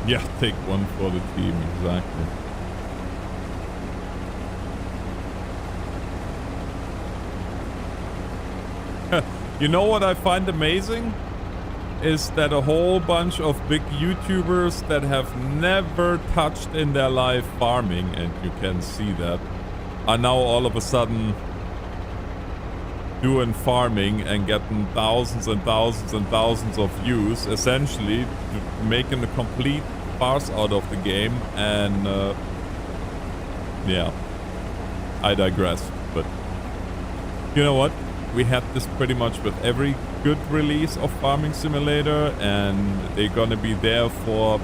Yeah, take one for the team, exactly. You know what I find amazing? Is that a whole bunch of big YouTubers that have never touched in their life farming, and you can see that, are now all of a sudden doing farming and getting thousands and thousands and thousands of views, essentially making a complete farce out of the game and yeah, I digress. But you know what? We had this pretty much with every good release of Farming Simulator, and they're gonna be there for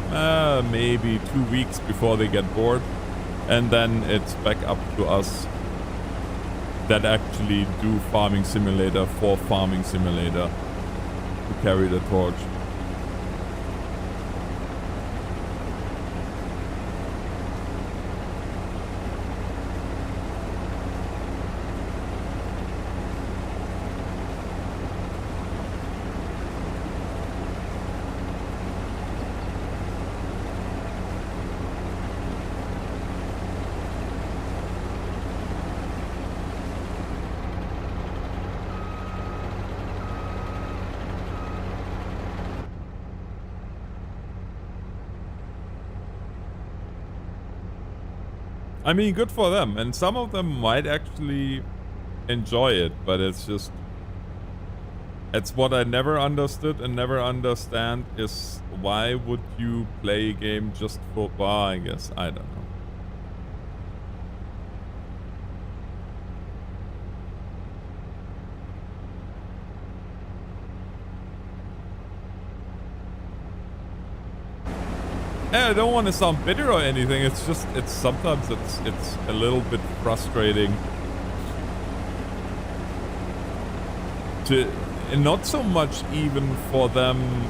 maybe 2 weeks before they get bored, and then it's back up to us that actually do Farming Simulator for Farming Simulator to carry the torch. I mean, good for them, and some of them might actually enjoy it, but it's just... It's what I never understood and never understand is why would you play a game just for... Well, I guess, I don't know. I don't want to sound bitter or anything. It's just, sometimes it's a little bit frustrating to, and not so much even for them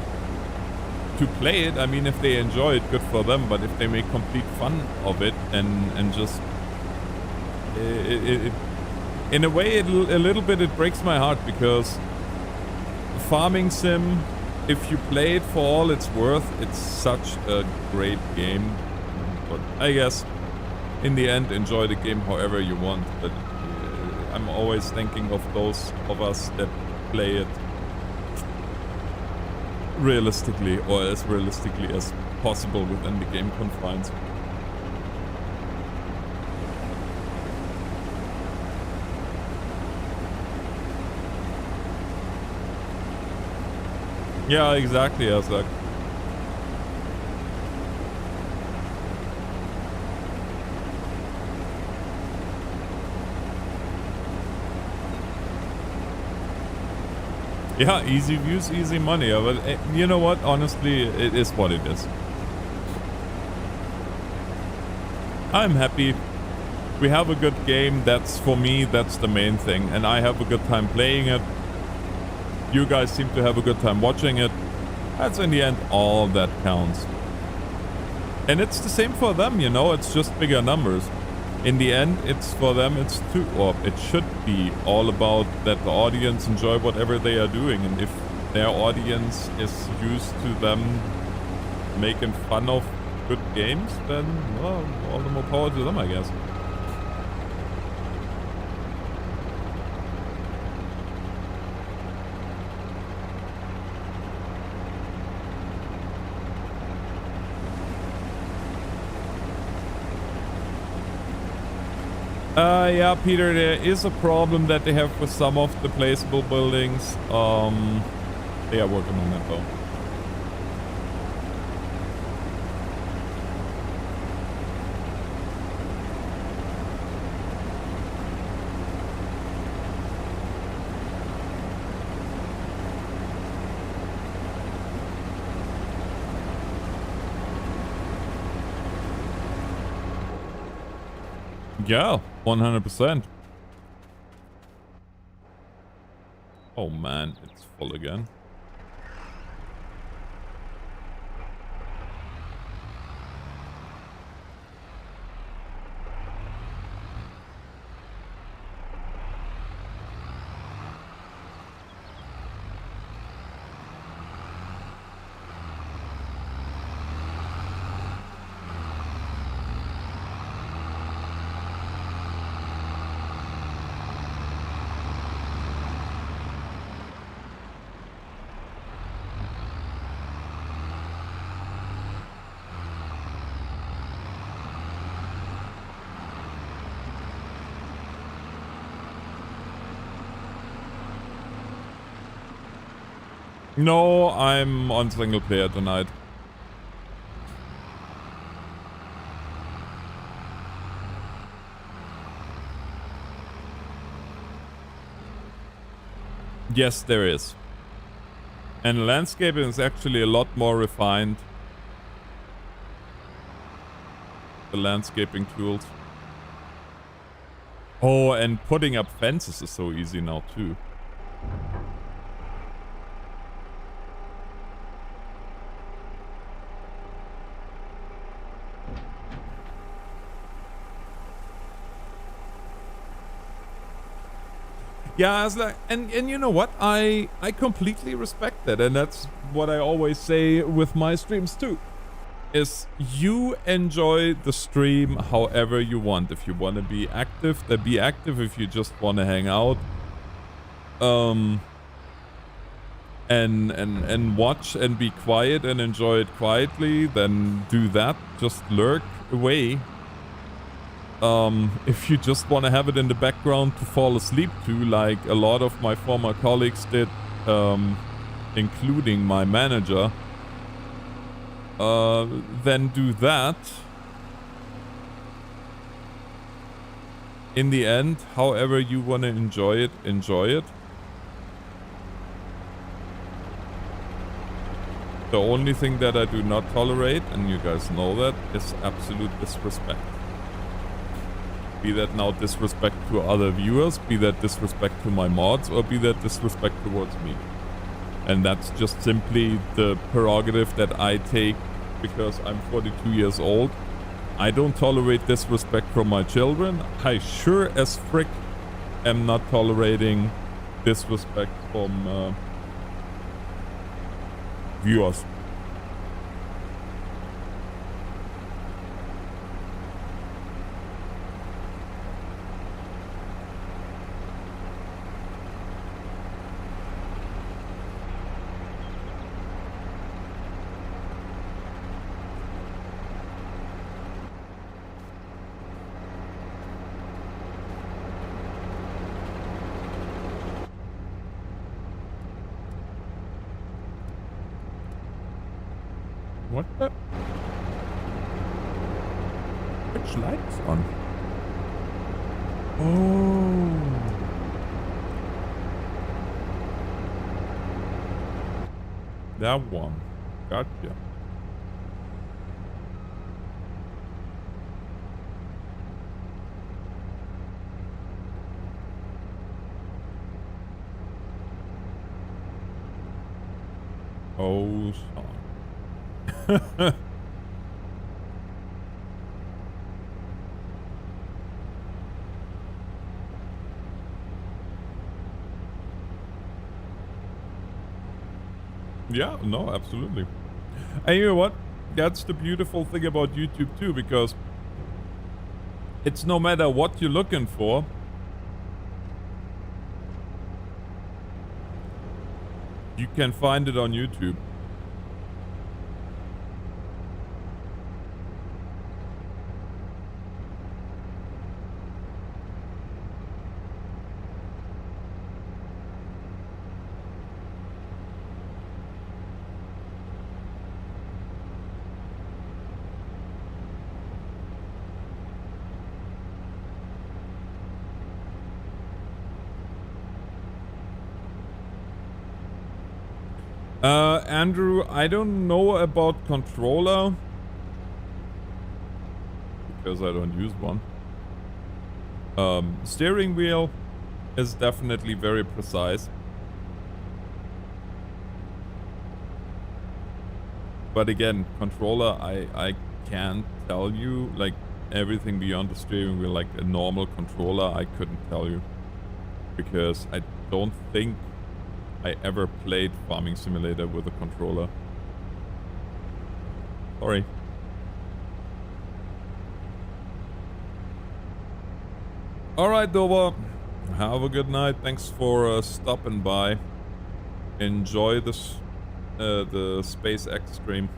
to play it. I mean, if they enjoy it, good for them. But if they make complete fun of it and just, in a way, a little bit, it breaks my heart, because Farming Sim, if you play it for all it's worth, it's such a great game. But I guess in the end, enjoy the game however you want. But I'm always thinking of those of us that play it realistically, or as realistically as possible within the game confines. Yeah, exactly, Azak. Yeah, easy views, easy money. But you know what? Honestly, it is what it is. I'm happy. We have a good game. That's, for me, that's the main thing. And I have a good time playing it. You guys seem to have a good time watching it. That's in the end all that counts. And it's the same for them, you know, it's just bigger numbers. In the end, it's for them, it's too, or it should be all about that the audience enjoy whatever they are doing. And if their audience is used to them making fun of good games, then, well, all the more power to them, I guess. Yeah, Peter, there is a problem that they have with some of the placeable buildings. They are working on that though. Yeah, 100%. Oh man, it's full again. No, I'm on single player tonight. Yes, there is. And landscaping is actually a lot more refined. The landscaping tools. Oh, and putting up fences is so easy now too. Yeah, I was like, and you know what? I completely respect that, and that's what I always say with my streams too. Is you enjoy the stream however you want. If you want to be active, then be active. If you just want to hang out, and watch and be quiet and enjoy it quietly, then do that. Just lurk away. If you just want to have it in the background to fall asleep to, like a lot of my former colleagues did, including my manager, then do that. In the end, however you want to enjoy it, enjoy it. The only thing that I do not tolerate, and you guys know that, is absolute disrespect. Be that now disrespect to other viewers, be that disrespect to my mods, or be that disrespect towards me. And that's just simply the prerogative that I take because I'm 42 years old. I don't tolerate disrespect from my children. I sure as frick am not tolerating disrespect from viewers. What the? Which light's on? Oh. That one. Gotcha. Oh, son. Yeah, no, absolutely. And you know what? That's the beautiful thing about YouTube too, because it's no matter what you're looking for, you can find it on YouTube. Andrew, I don't know about controller because I don't use one. Steering wheel is definitely very precise. But again, controller, I can't tell you, like, everything beyond the steering wheel, like a normal controller, I couldn't tell you. Because I don't think I ever played Farming Simulator with a controller. Sorry. Alright, Dover. Have a good night. Thanks for stopping by. Enjoy this, the SpaceX stream.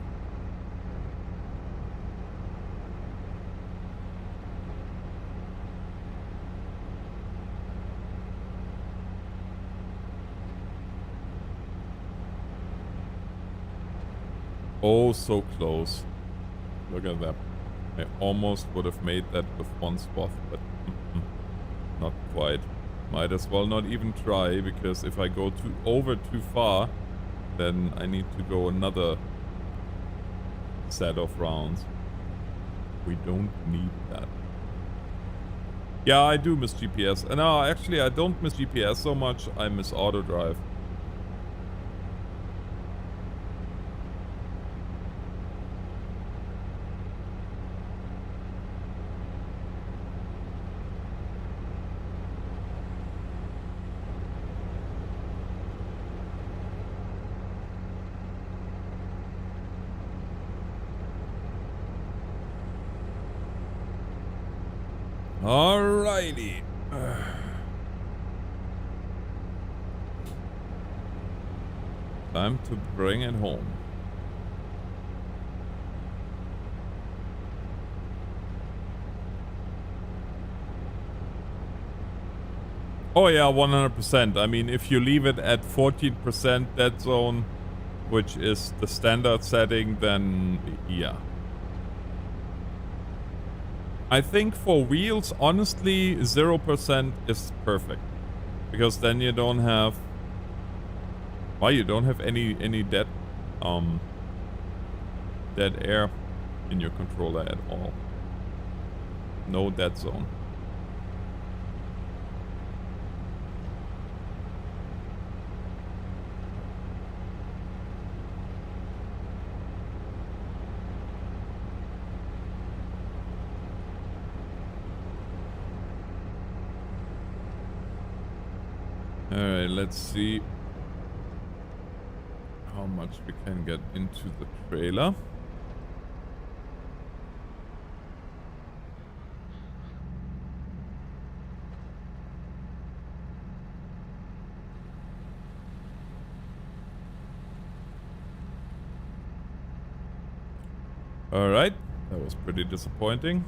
Oh, so close. Look at that. I almost would have made that with one spot, but not quite. Might as well not even try, because if I go over too far, then I need to go another set of rounds. We don't need that. Yeah, I do miss GPS. No, actually, I don't miss GPS so much. I miss auto drive. Alrighty. Time to bring it home. Oh yeah, 100%. I mean, if you leave it at 14% dead zone, which is the standard setting, then yeah. I think for wheels, honestly, 0% is perfect. Because then you don't have... Why, you don't have any dead air in your controller at all. No dead zone. Alright, let's see how much we can get into the trailer. Alright, that was pretty disappointing.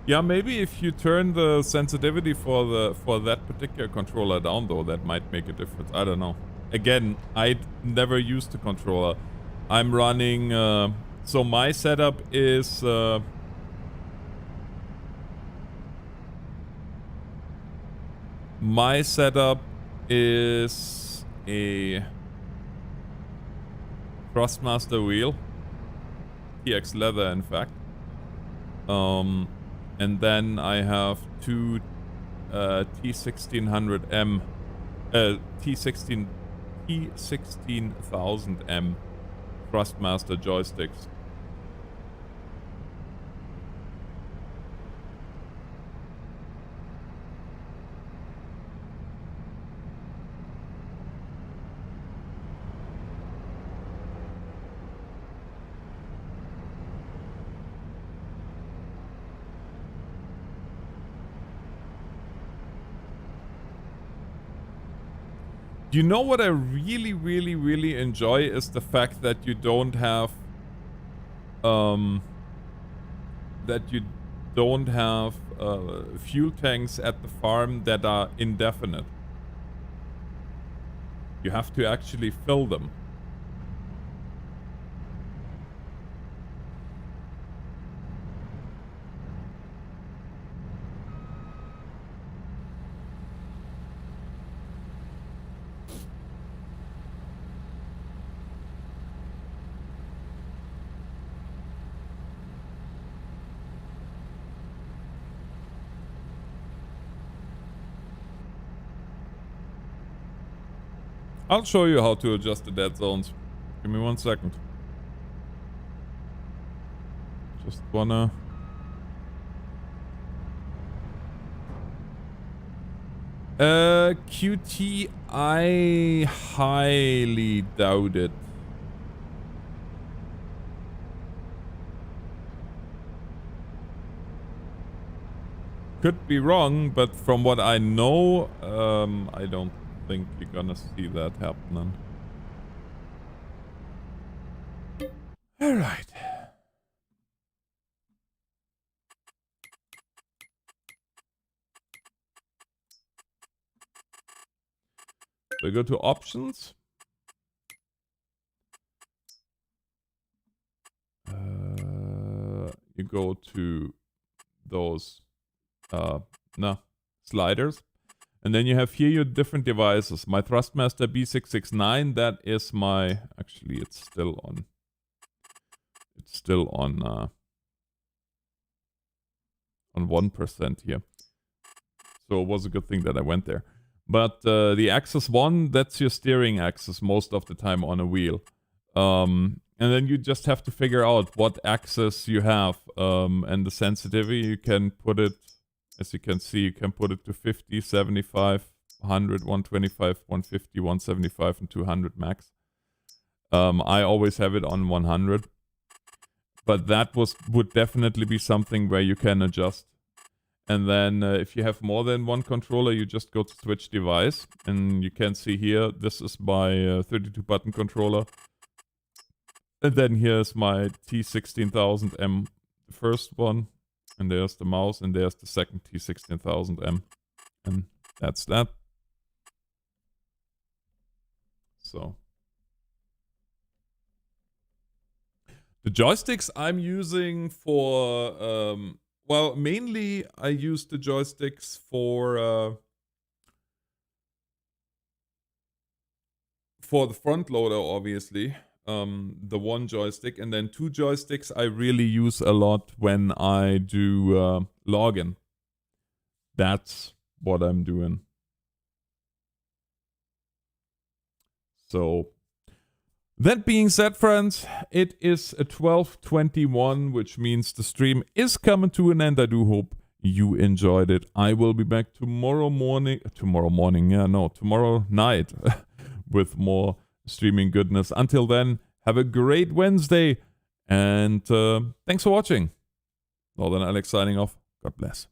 Yeah, maybe if you turn the sensitivity for that particular controller down, though, that might make a difference. I don't know. Again, I'd never used the controller. I'm running... so my setup is... my setup is a Thrustmaster wheel. TX leather, in fact. And then I have two T1600M, T16000M Thrustmaster joysticks. You know what I really, really, really enjoy is the fact that you don't have, fuel tanks at the farm that are indefinite. You have to actually fill them. I'll show you how to adjust the dead zones. Give me 1 second. Just wanna... QT, I highly doubt it. Could be wrong, but from what I know, I don't think you're gonna see that happening. Alright. We go to options. you go to those sliders. And then you have here your different devices. My Thrustmaster B669, that is my... Actually, it's still on... It's still on 1% here. So it was a good thing that I went there. But the axis 1, that's your steering axis most of the time on a wheel. And then you just have to figure out what axis you have. And the sensitivity, you can put it, as you can see, you can put it to 50, 75, 100, 125, 150, 175, and 200 max. I always have it on 100. But that would definitely be something where you can adjust. And then if you have more than one controller, you just go to switch device. And you can see here, this is my 32-button controller. And then here's my T16000M, the first one. And there's the mouse, and there's the second T16000M. And that's that. So. The joysticks I'm using for, well, mainly I use the joysticks for the front loader, obviously. The one joystick, and then 2 joysticks I really use a lot when I do login. That's what I'm doing. So, that being said, friends, it is a 12:21, which means the stream is coming to an end. I do hope you enjoyed it. I will be back tomorrow night with more streaming goodness. Until then, have a great Wednesday, and thanks for watching. Northern Alex signing off. God bless.